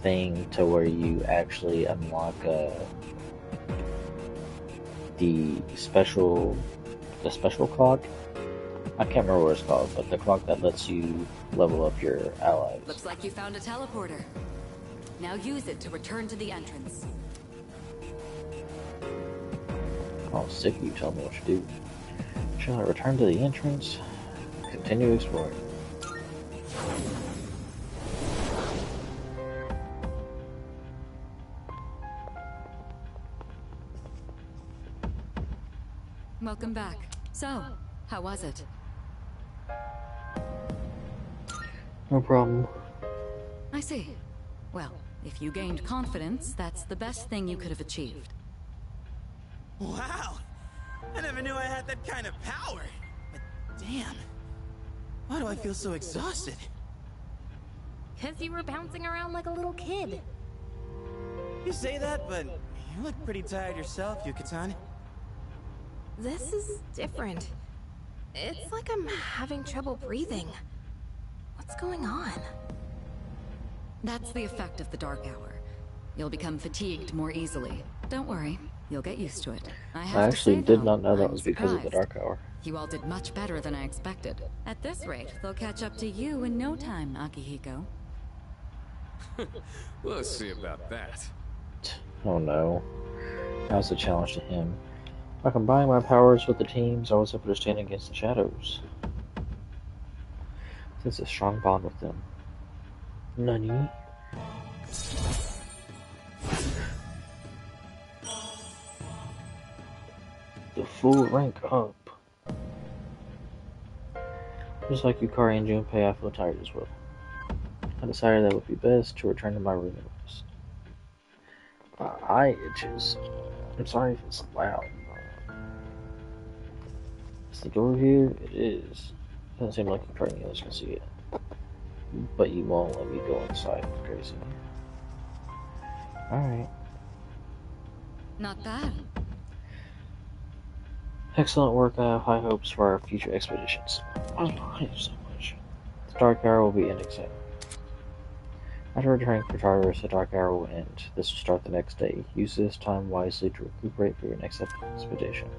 thing to where you actually unlock the special clock. I can't remember what it's called, but the clock that lets you level up your allies. Looks like you found a teleporter. Now use it to return to the entrance. Oh, sick of you telling me what to do. Shall I return to the entrance? Continue exploring. Welcome back. So, how was it? No problem. I see. Well, if you gained confidence, that's the best thing you could have achieved. Wow! I never knew I had that kind of power! But damn, why do I feel so exhausted? 'Cause you were bouncing around like a little kid. You say that, but you look pretty tired yourself, Yuka-tan. This is different. It's like I'm having trouble breathing. What's going on? That's the effect of the dark hour. You'll become fatigued more easily. Don't worry, you'll get used to it. I actually did not know that was because of the dark hour. You all did much better than I expected. At this rate, they'll catch up to you in no time, Akihiko. We'll see about that. Oh no. That was a challenge to him. By combining my powers with the teams, I was able to stand against the shadows. This is a strong bond with them. Nani? The full rank up. Just like Yukari and Junpei, I feel tired as well. I decided that it would be best to return to my room and rest. My eye itches. I'm sorry if it's loud. Is the door here? It is. Doesn't seem like any others can see it. But you won't let me go inside. Crazy. Alright. Not bad. Excellent work. I have high hopes for our future expeditions. I love you so much. The Dark Hour will be ending soon. After returning for Tartarus, the Dark Hour will end. This will start the next day. Use this time wisely to recuperate for your next expedition.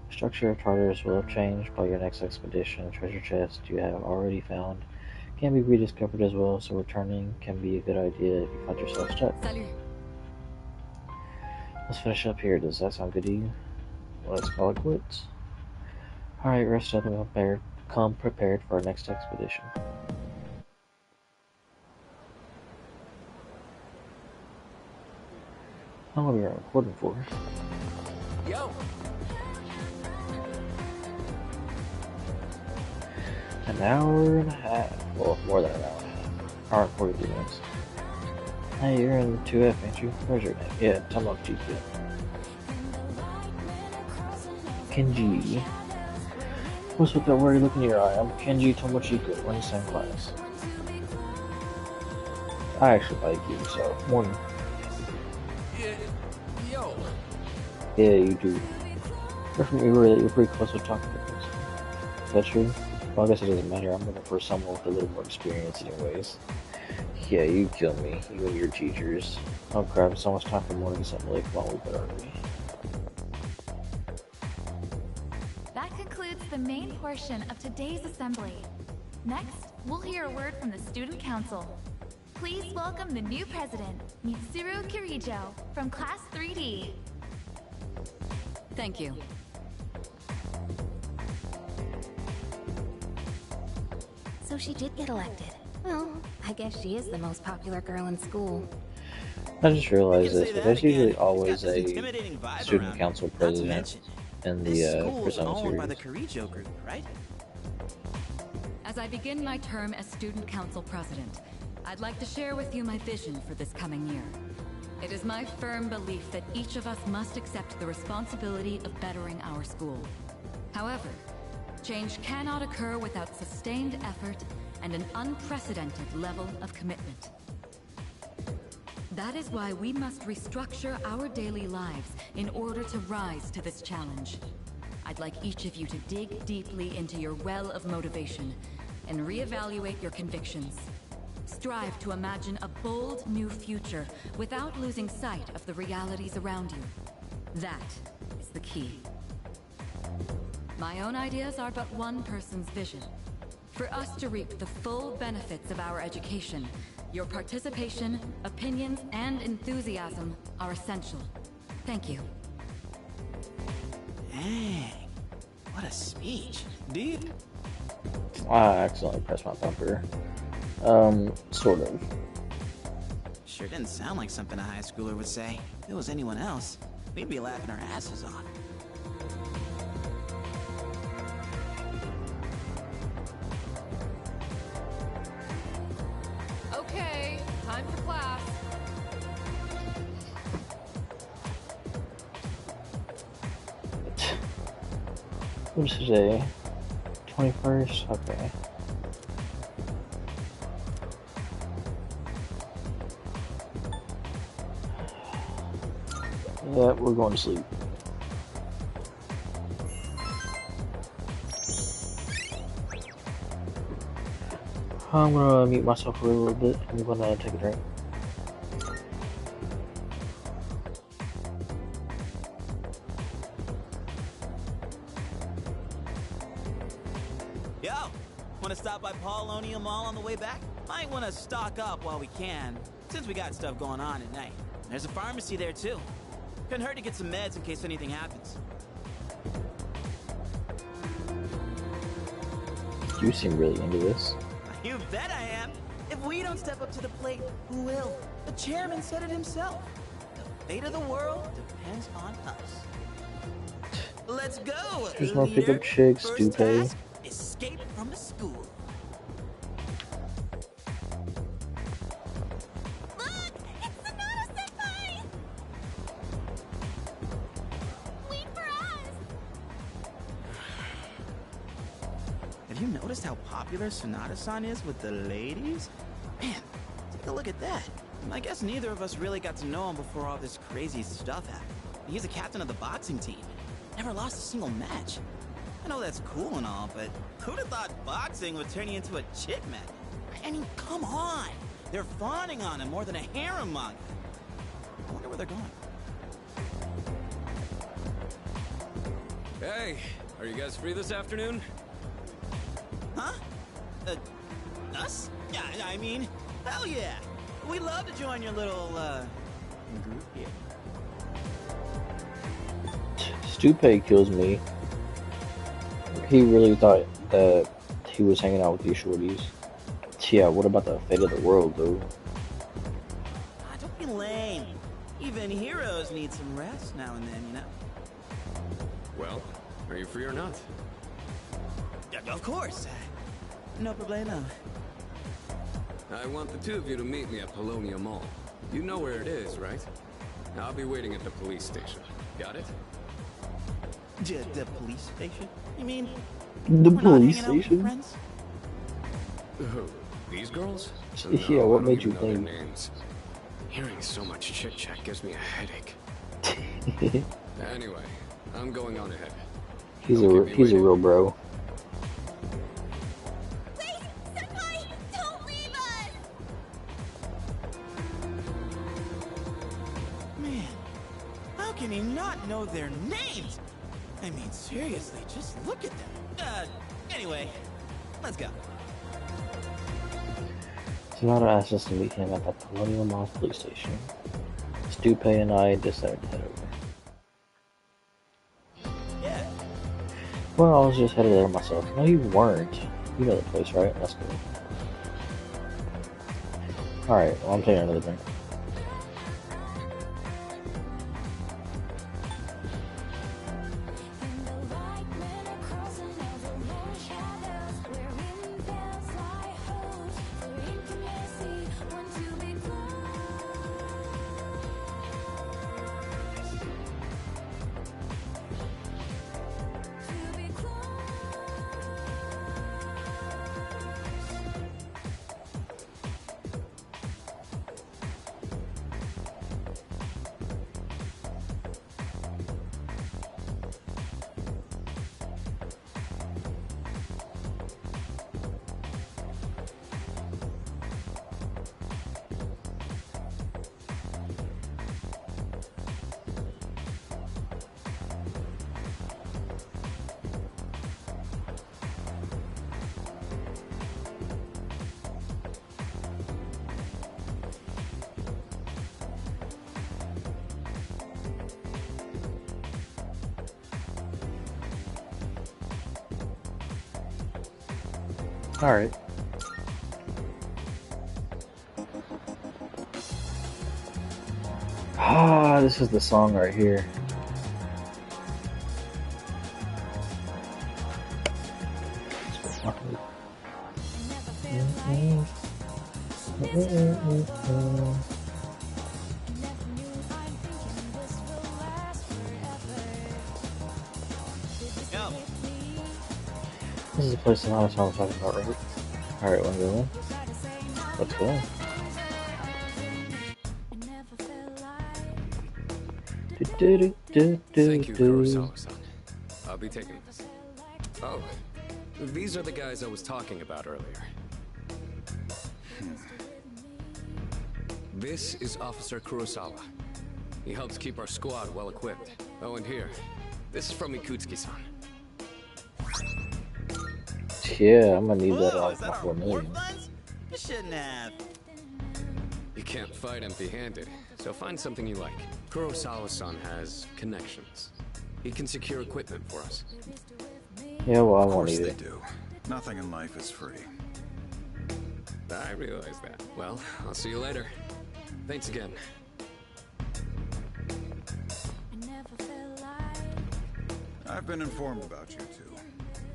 The structure of Tartarus will have changed by your next expedition. Treasure chest you have already found can be rediscovered as well, so returning can be a good idea if you find yourself stuck. Salut. Let's finish up here. Does that sound good to you? Let's call it quits. Alright, rest up and come prepared for our next expedition. How long have we been recording for? Yo! An hour and a half. Well, more than an hour and a half. Hour and 43 minutes. Hey, you're in 2F, ain't you? Where's your name? Yeah, Tomochi. Kenji. What's with that worry look in your eye? I'm Kenji Tomochika. We're in the same class. I actually like you, so morning. Yo! Yeah, you do. You're from Iwatodai, you're pretty close with talking to us. Is that true? Well, I guess it doesn't matter. I'm looking for someone with a little more experience anyways. Yeah, you kill me. You and your teachers. Oh crap, it's almost time for morning assembly. Come on, we better hurry. That concludes the main portion of today's assembly. Next, we'll hear a word from the Student Council. Please welcome the new president, Mitsuru Kirijo, from Class 3D. Thank you. So she did get elected. Well, I guess she is the most popular girl in school. I just realized this, but there's usually always a student council president in the Persona series. By the Kirijo group, right? As I begin my term as Student Council President, I'd like to share with you my vision for this coming year. It is my firm belief that each of us must accept the responsibility of bettering our school. However, change cannot occur without sustained effort and an unprecedented level of commitment. That is why we must restructure our daily lives in order to rise to this challenge. I'd like each of you to dig deeply into your well of motivation and reevaluate your convictions. Strive to imagine a bold new future without losing sight of the realities around you. That is the key. My own ideas are but one person's vision. For us to reap the full benefits of our education, your participation, opinions, and enthusiasm are essential. Thank you. Dang, what a speech. Dude. I accidentally pressed my bumper. Sort of. Sure didn't sound like something a high schooler would say. If it was anyone else, we'd be laughing our asses off. Okay, time for class. What's today? 21st? Okay. Yeah, we're going to sleep. I'm gonna mute myself for a little bit. I'm gonna take a drink. Yo, wanna stop by Paulonia Mall on the way back? Might wanna stock up while we can, since we got stuff going on at night. There's a pharmacy there too. Couldn't hurt to get some meds in case anything happens. You seem really into this. You bet I am. If we don't step up to the plate, who will? The chairman said it himself. The fate of the world depends on us. Let's go. There's more pickup chicks, First Dupe. task, escape from the school. Have you noticed how popular Sonata-san is with the ladies? Man, take a look at that. I guess neither of us really got to know him before all this crazy stuff happened. He's a captain of the boxing team. Never lost a single match. I know that's cool and all, but who'd have thought boxing would turn you into a chick magnet? I mean, come on! They're fawning on him more than a harem manga. I wonder where they're going. Hey, are you guys free this afternoon? Huh? Us? Yeah, I mean, hell yeah! We'd love to join your little, group here. Stupe kills me. He really thought that he was hanging out with these shorties. Yeah, what about the fate of the world, though? Ah, don't be lame. Even heroes need some rest now and then, you know? Well, are you free or not? Yeah, of course. No problemo. I want the two of you to meet me at Polonia Mall. You know where it is, right? I'll be waiting at the police station. Got it? The police station? You mean the we're police not hanging out with station? friends? Who? These girls? Yeah, No, what I don't made even you know their think? names. Hearing so much chit-chat gives me a headache. Anyway, I'm going on ahead. He's a real bro. Man, how can he not know their names? I mean, seriously, just look at them. Anyway, let's go. Sonata asked us to meet him at the Colonial Mall police station. Stupe and I decided to head over. Yeah. Well, I was just headed there myself. No, you weren't. You know the place, right? Let's go. Alright, well, I'm taking another drink. Alright. Ah, this is the song right here. This is the place that I was talking about, right? Alright, wanna go in? Let's go in. Thank you, Kurosawa-san. I'll be taking this. Oh, these are the guys I was talking about earlier. This is Officer Kurosawa. He helps keep our squad well equipped. Oh, and here, this is from Ikutsuki-san. Yeah, I'm gonna need that Whoa, like is that my our 4 war million. funds? You shouldn't have. You can't fight empty-handed, so find something you like. Kurosawa-san has connections. He can secure equipment for us. Yeah, well, I Of won't course need they it. do. Nothing in life is free. I realize that. Well, I'll see you later. Thanks again. I've been informed about you two.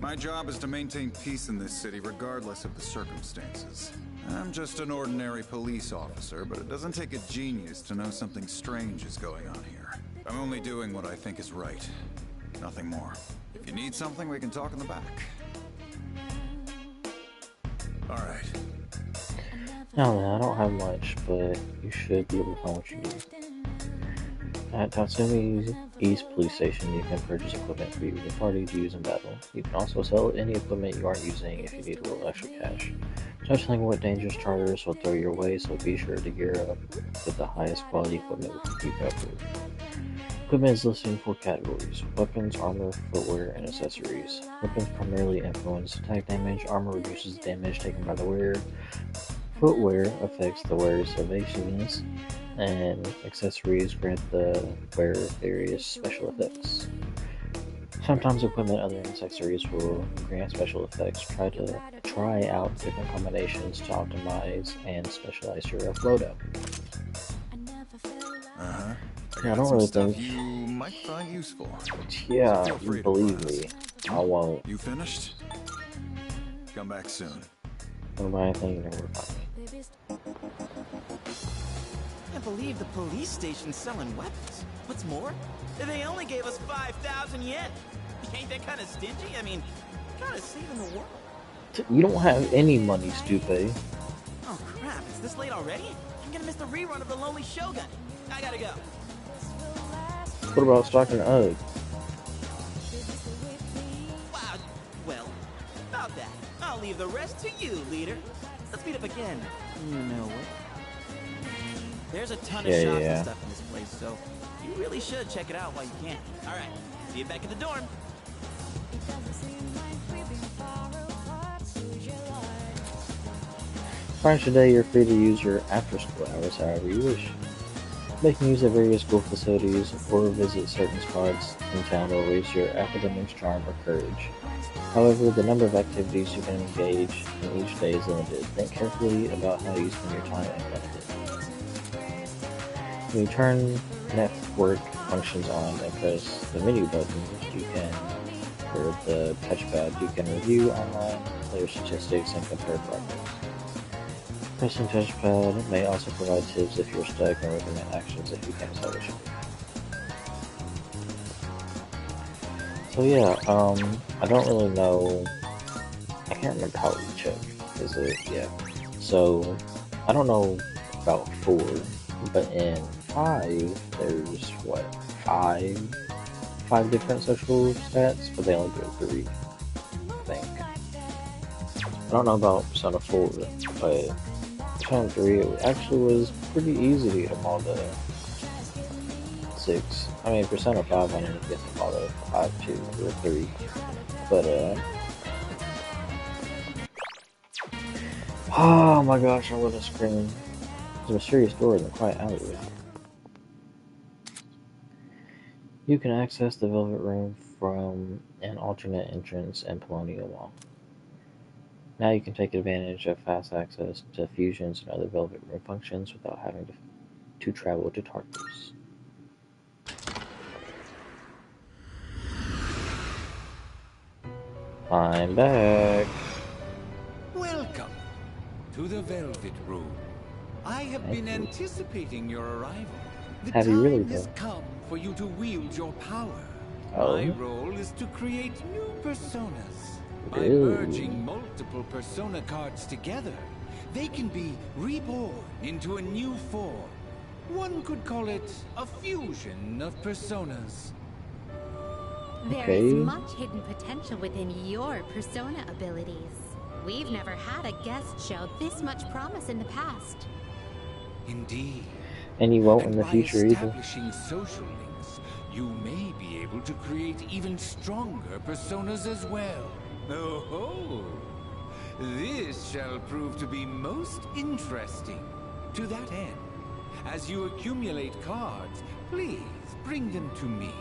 My job is to maintain peace in this city regardless of the circumstances. I'm just an ordinary police officer, but it doesn't take a genius to know something strange is going on here. I'm only doing what I think is right. Nothing more. If you need something, we can talk in the back. All right. No, I don't have much, but you should be able to find what you need. At Tatsumi East Police Station, you can purchase equipment for your party to use in battle. You can also sell any equipment you aren't using if you need a little extra cash. Touching what dangerous charters will throw your way, so be sure to gear up with the highest quality equipment we can keep up with. Equipment is listed in 4 categories: weapons, armor, footwear, and accessories. Weapons primarily influence attack damage, armor reduces damage taken by the wearer, footwear affects the wearer's evasiveness, and accessories grant the wearer various special effects. Sometimes equipment other than accessories will grant special effects. Try out different combinations to optimize and specialize your loadout. Uh-huh. Yeah, I don't really think. You might find useful. Yeah, So feel free to believe browse. me, I won't. You finished? Come back soon. Don't buy anything, you never find me. Can't believe the police station's selling weapons. What's more, they only gave us 5,000 yen. Ain't that kind of stingy? I mean, kind of saving the world. You don't have any money, stupid. Oh crap, it's this late already? I'm gonna miss the rerun of The Lonely Shogun. I gotta go. What about stocking UGG? Wow, well, about that. I'll leave the rest to you, leader. Let's meet up again. You know what? There's a ton of shops and stuff in this place, so you really should check it out while you can. Alright, see you back at the dorm. Prior today, you're free to use your after-school hours however you wish. Making use of various school facilities or visit certain spots in town will raise your academics, charm, or courage. However, the number of activities you can engage in each day is limited. Think carefully about how you spend your time and limit it. When you turn network functions on and press the menu button, or the touchpad, you can review online player statistics and compare progress. Pressing touchpad may also provide tips if you're stuck and recommend actions if you can't establish it. So yeah, I don't really know. I can't remember how we check. Is it? Yeah. So I don't know about 4, but in 5, there's what, 5 different social stats, but they only do 3. I think. I don't know about Persona 4, but Persona 3 it actually was pretty easy to get them all to 6. I mean, Persona 5 I didn't get them all to 5 too, or 3. But oh my gosh, I'm gonna scream. There's a mysterious door in the quiet alleyway. You can access the Velvet Room from an alternate entrance in Polonial Mall. Now you can take advantage of fast access to fusions and other Velvet Room functions without having to travel to Tartarus. I'm back. Welcome to the Velvet Room. I have been anticipating your arrival. The Have time you really, has though? come for you to wield your power. Oh. My role is to create new personas. By Really? merging multiple persona cards together, they can be reborn into a new form. One could call it a fusion of personas. There is much hidden potential within your persona abilities. We've never had a guest show this much promise in the past. Indeed. And you won't in the by future either. establishing social links, you may be able to create even stronger personas as well. Oh, this shall prove to be most interesting. To that end, as you accumulate cards, please bring them to me.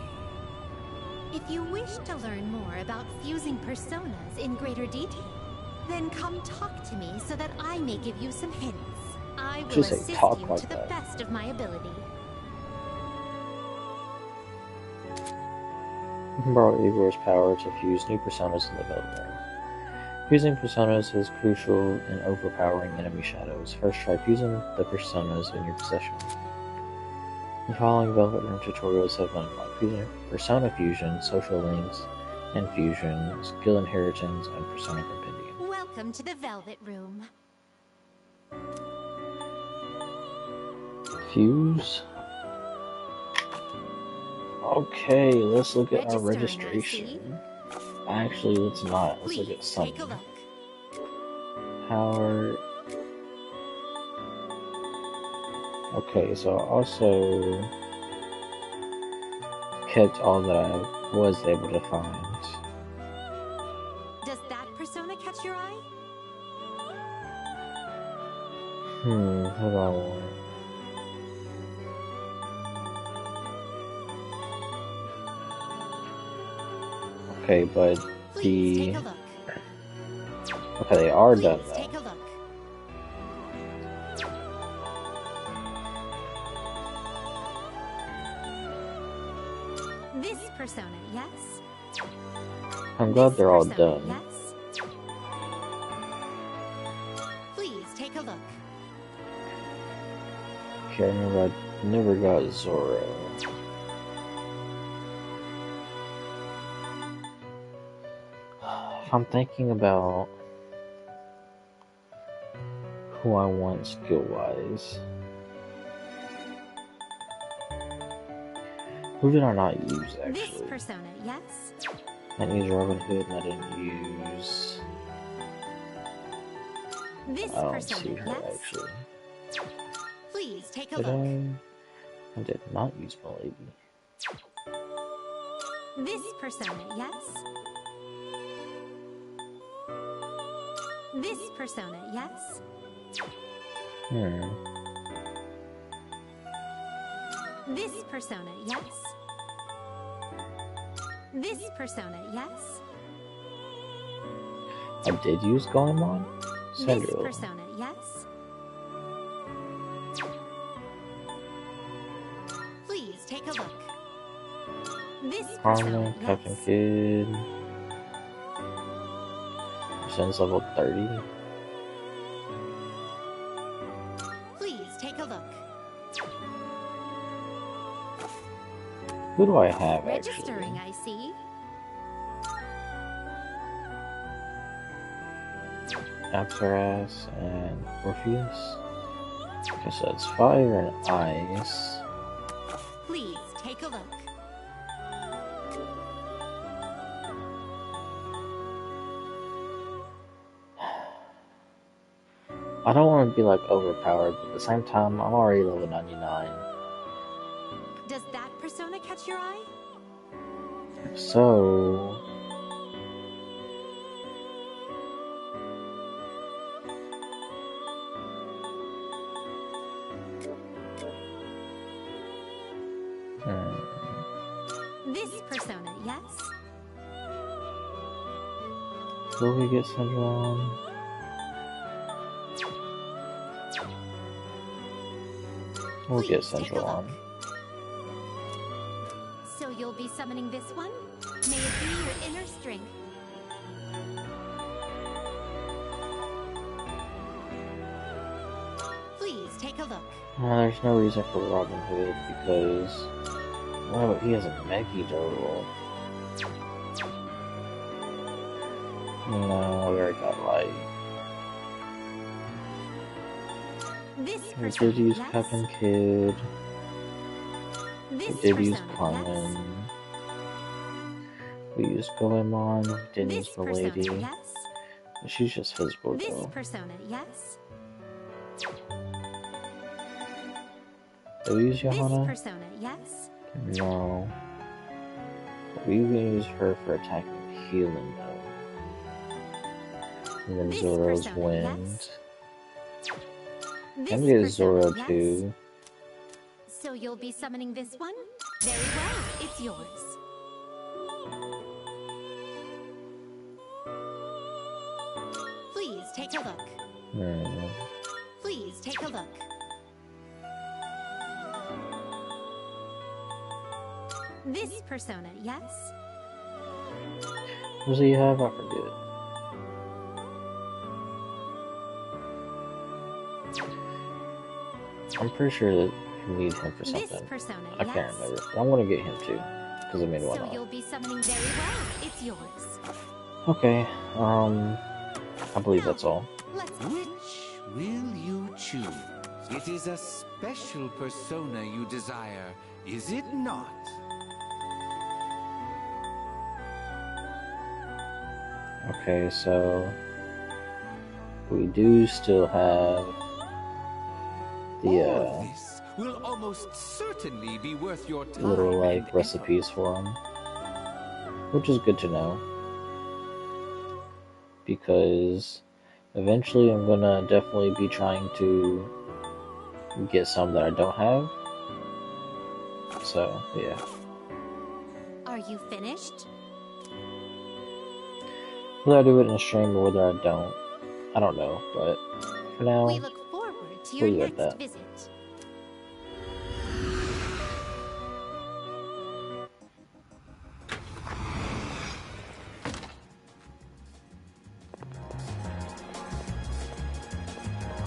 If you wish to learn more about fusing personas in greater detail, then come talk to me so that I may give you some hints. I will Just say assist talk you like to the that. best of my ability. You can borrow Igor's power to fuse new personas in the Velvet Room. Fusing personas is crucial in overpowering enemy shadows. First, try fusing the personas in your possession. The following Velvet Room tutorials have been unlocked: persona fusion, social links, and fusion, skill inheritance, and persona compendium. Welcome to the Velvet Room. Fuse. Okay, let's look at our registration. Actually, let's not. Let's look at Sunny. Howard. Okay, so I also kept all that I was able to find. Does that persona catch your eye? What do I want? Okay, but the... Okay, they are done though. Take a look. This persona, yes? I'm glad they're all done. Yes? Please take a look. Okay, I never got Zoro. If I'm thinking about who I want skill-wise, who did I not use actually? This persona, yes? I didn't use Robin Hood and I didn't use... This I don't persona, see her yes? actually. Please take a Did look. I did not use Milady. This persona, yes? This persona, yes? This persona, yes? This persona, yes? I did use Goemon? This Sandro. persona, yes? Please take a look. This persona, Karma, yes? Captain Kid. Since level 30. Please take a look. Who do I have actually? Registering, I see. Apsaras and Orpheus. Okay, so it's fire and ice. Please take a look. I don't want to be like overpowered, but at the same time, I'm already level 99. Does that persona catch your eye? So... This persona, yes? Will we get Central on? We'll get Central on. So you'll be summoning this one? May it be your inner strength. Please take a look. Well, there's no reason for Robin Hood because... Well, he has a Meggy total. No, we already got Light. We did use Captain Kid. We did use Carmen. We used Goemon. We didn't use Milady. She's just physical This though. persona, yes? Did we use This Johanna? persona, yes? No. We can use her for attacking healing though. And then This Zoro's persona, Wind. This Can we get persona, Zoro yes? too? So you'll be summoning this one? Very well, it's yours. Please take a look. Please take a look. This persona, yes? What does he have? I forget. I'm pretty sure that you need him for something. This persona, I can't yes? remember. But I'm gonna get him too. Because I mean, why So not? you'll be summoning very well. It's yours. Okay, I believe that's all. Which will you choose? It is a special persona you desire, is it not? Okay, so we do still have the All of this will almost certainly be worth your time. little like recipes for them, which is good to know, because eventually I'm gonna definitely be trying to get some that I don't have. So yeah. Are you finished? Whether I do it in a stream or whether I don't, I don't know. But for now, We look forward to your we'll leave it at next that. visit.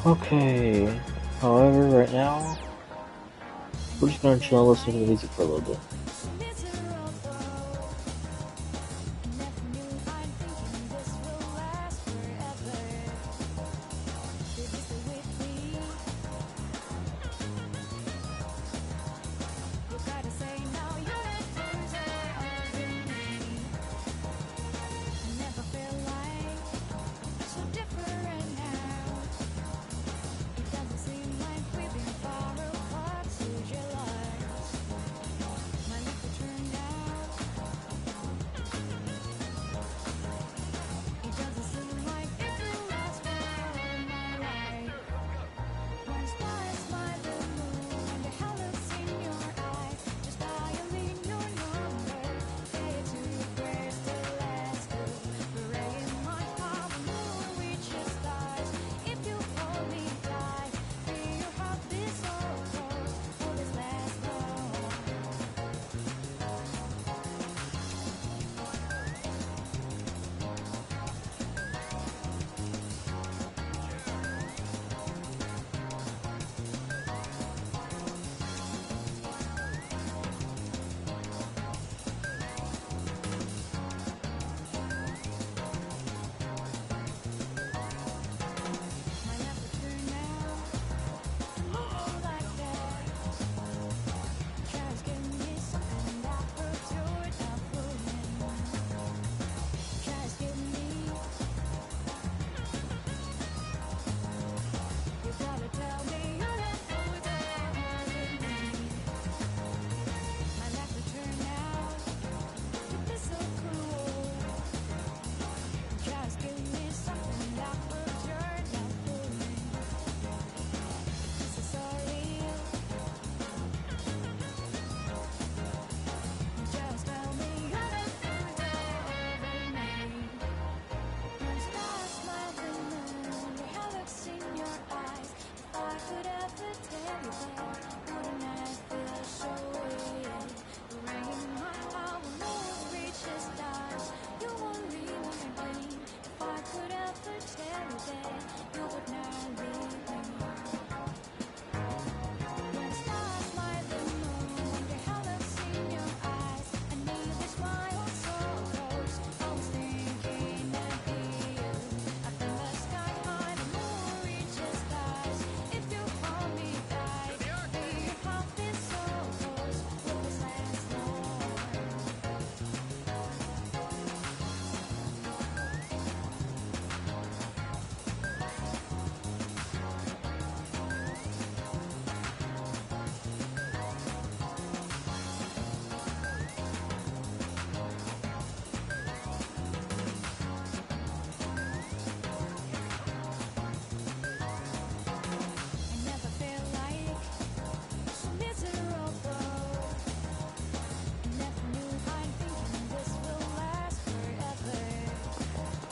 Okay. However, right now, we're just gonna chill and listen to the music for a little bit.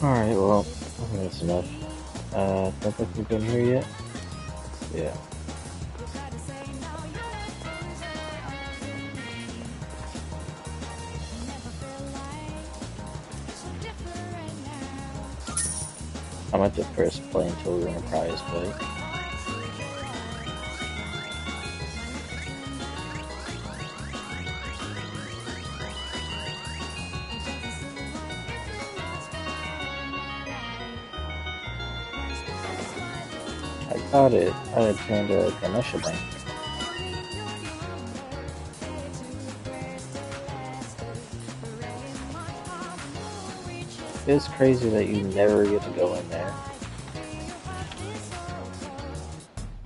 Alright, well, I think that's enough. Don't think we're done here yet. Yeah. I might have to first play until we're in a prize, but I Got it. I attend a Ganesha Bank. It's crazy that you never get to go in there.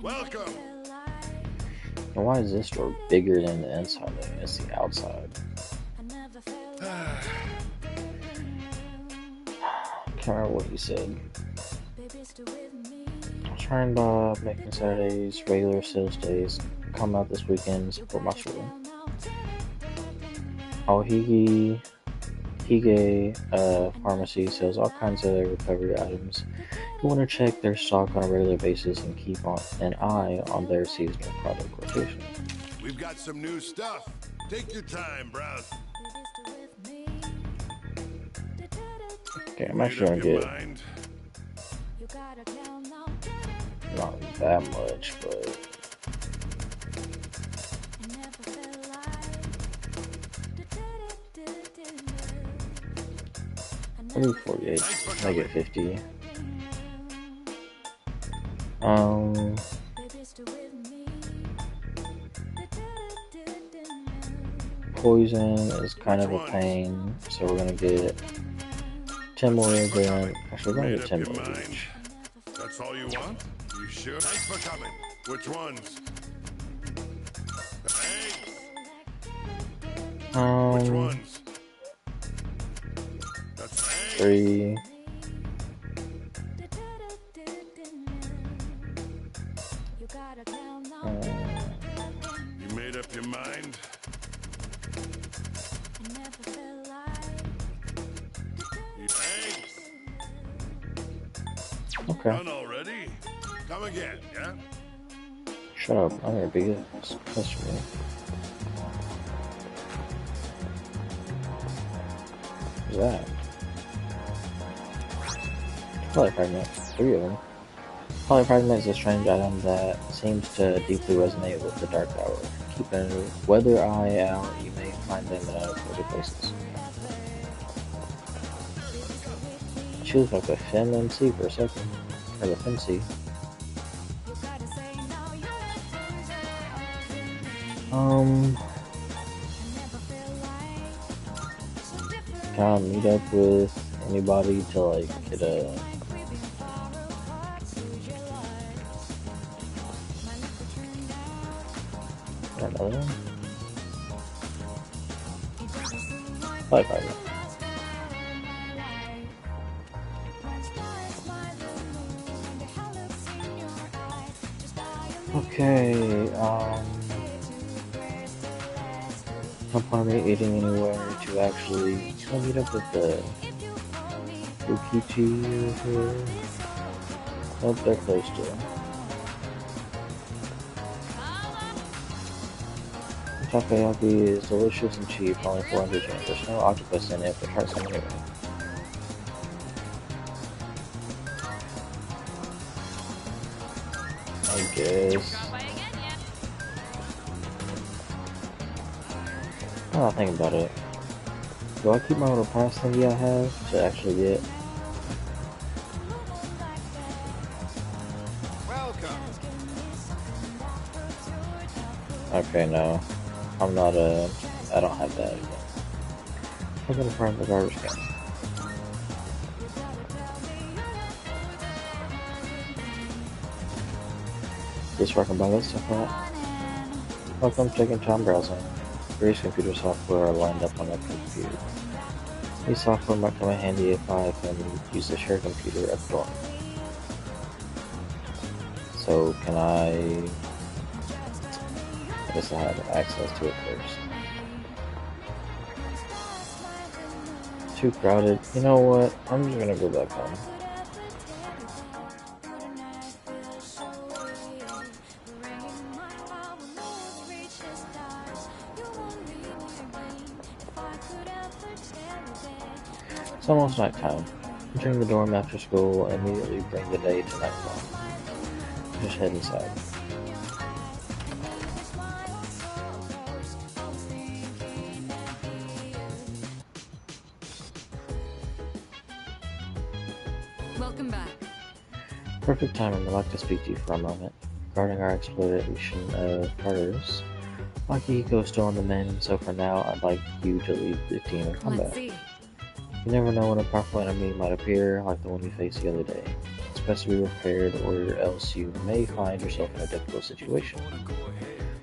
Welcome. And why is this door bigger than the inside than it's the outside? Can't remember what he said. I'm trying to making Saturdays regular sales days. Come out this weekend and support my school. Oh, Hige Pharmacy sells all kinds of recovery items. You want to check their stock on a regular basis and keep an eye on their seasonal product rotation. We've got some new stuff. Take your time, browse. Okay, I'm actually gonna get not that much, but maybe 48. I get 50. Poison is kind of a pain, so we're gonna get 10 more of them. Actually, we're gonna get 10 more each. That's all you want? You sure? Thanks for coming. Which ones? Hey. Which ones? That's 3. You made up your mind? Okay. Done already? Come again, yeah? Shut up, I'm your biggest customer. What's that? Polyfragment. 3 of them. Polyfragment is a strange item that seems to deeply resonate with the Dark Hour. Keep a weather eye out, you may find them in other places. She looks like a Fem MC for a second. Or the Femc. Can I meet up with anybody to like get a another one? Polyfragment. Okay, no point of me eating anywhere to actually. Can I meet up with the Ukichi here? Nope, they're close to. Takoyaki is delicious and cheap, only 400 yen. There's no octopus in it, but try some anyway. I guess. I'm not thinking about it. Do I keep my little pass thingy I have to actually get? Okay, no. I'm not I don't have that. I'm gonna find the garbage can. Just where I can buy that stuff at. Welcome, taking time browsing. Various computer software are lined up on my computer. These software might come in handy if I can use the shared computer at the dorm. So can I guess I have access to it first. Too crowded. You know what? I'm just gonna go back home. It's almost nighttime. Entering the dorm after school will immediately bring the day to nightfall. Just head inside. Welcome back. Perfect timing. I'd like to speak to you for a moment regarding our exploration of Tartarus. Akihiko's still on the mend, so for now, I'd like you to lead the team in combat. Let's see. You never know when a powerful enemy might appear, like the one you faced the other day. It's best to be prepared, or else you may find yourself in a difficult situation.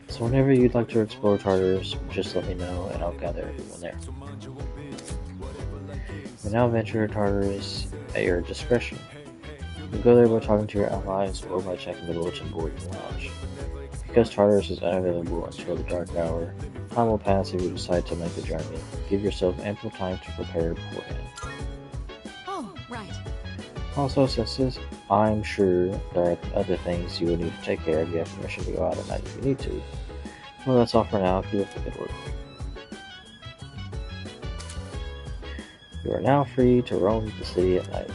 So whenever you'd like to explore Tartarus, just let me know, and I'll gather everyone there. You now venture Tartarus at your discretion. You go there by talking to your allies, or by checking the bulletin board in the lounge. Because Tartarus is unavailable until the dark hour, time will pass if you decide to make the journey. Give yourself ample time to prepare beforehand. Oh, right. Also, I'm sure there are other things you will need to take care of. You have permission to go out at night if you need to. Well, that's all for now. Keep up the good work. You are now free to roam the city at night.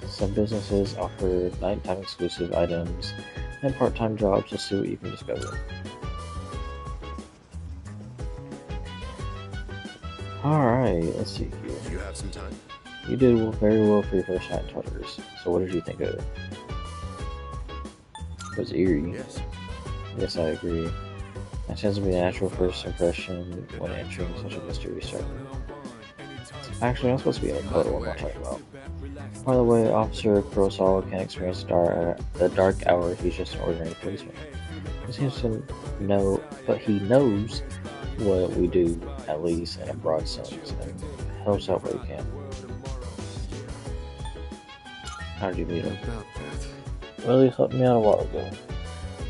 Some businesses offer nighttime exclusive items and part-time jobs to see what you can discover. Alright, let's see here. You have some time? You did very well for your first night in Tartarus. So what did you think of it? It was eerie. Yes. Yes, I agree. That tends to be a natural first impression when entering such a mysterious setting. Actually, I'm supposed to be in a photo. What am I talking about? By the way, Officer Kurosawa can't experience the dark hour. He's just an ordinary policeman. He seems to know, but he knows what we do, at least in a broad sense, and helps out where he can. How did you meet him? Well, he helped me out a while ago.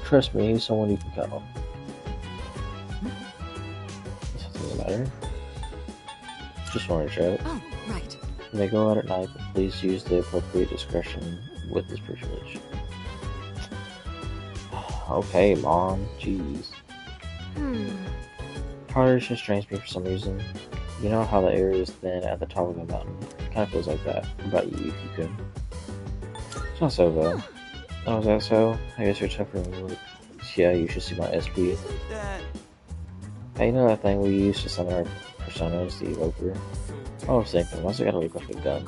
Trust me, he's someone you can count on. Something the matter? Just wanted to check. Oh, right. You may go out at night, but please use the appropriate discretion with this privilege. Okay, Mom. Jeez. Tartarus just strains me for some reason. You know how the air is thin at the top of the mountain? It kind of feels like that. What about you, if you could? It's not so bad. Oh, is that so? I guess you're tougher than you look. Yeah, you should see my SP. Hey, you know that thing we used to summon our personas, the evoker? I was thinking, why's it gotta look like a gun?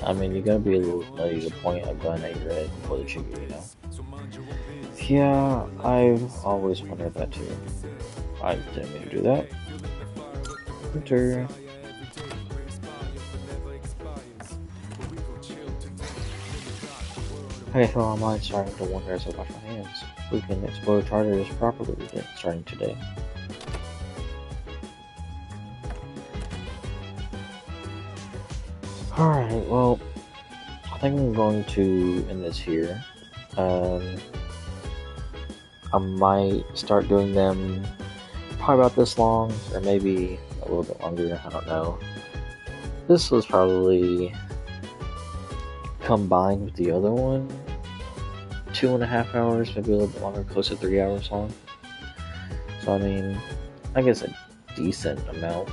I mean, you're gonna be a little nutty to point a gun at your head before the trigger, you know? Yeah, I've always wondered that too. I didn't mean to do that. Enter. Okay, well, my mind's starting to wonder as I wash my hands. We can explore Tartarus properly again, starting today. Alright, well, I think I'm going to end this here. I might start doing them probably about this long, or maybe a little bit longer, I don't know. This was probably combined with the other one, 2.5 hours, maybe a little bit longer, close to 3 hours long. So I mean, I guess a decent amount.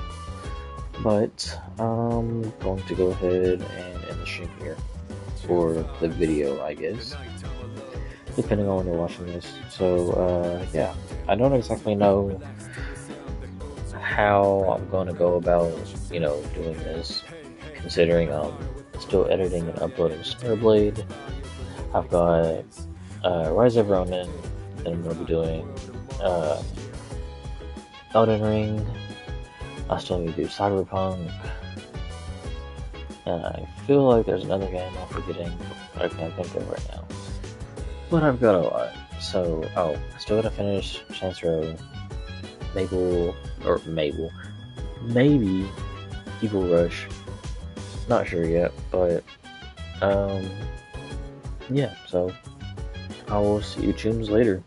But I'm going to go ahead and end the stream here for the video, I guess, depending on when you're watching this. So yeah, I don't exactly know how I'm going to go about, you know, doing this, considering I'm still editing and uploading Snowblade. I've got Rise of Ronin, then I'm going to be doing Elden Ring. I still need to do Cyberpunk, and I feel like there's another game I'm forgetting, but I can't think of right now. But I've got a lot, so, I still gotta finish Saints Row, maybe Evil Rush, not sure yet, but, yeah, so, I will see you tunes later.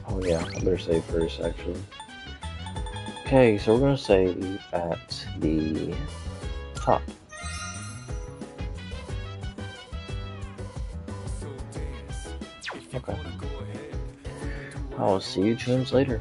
Oh yeah, I better save first, actually. Okay, so we're gonna save at the top. Okay. I will see you tunes later.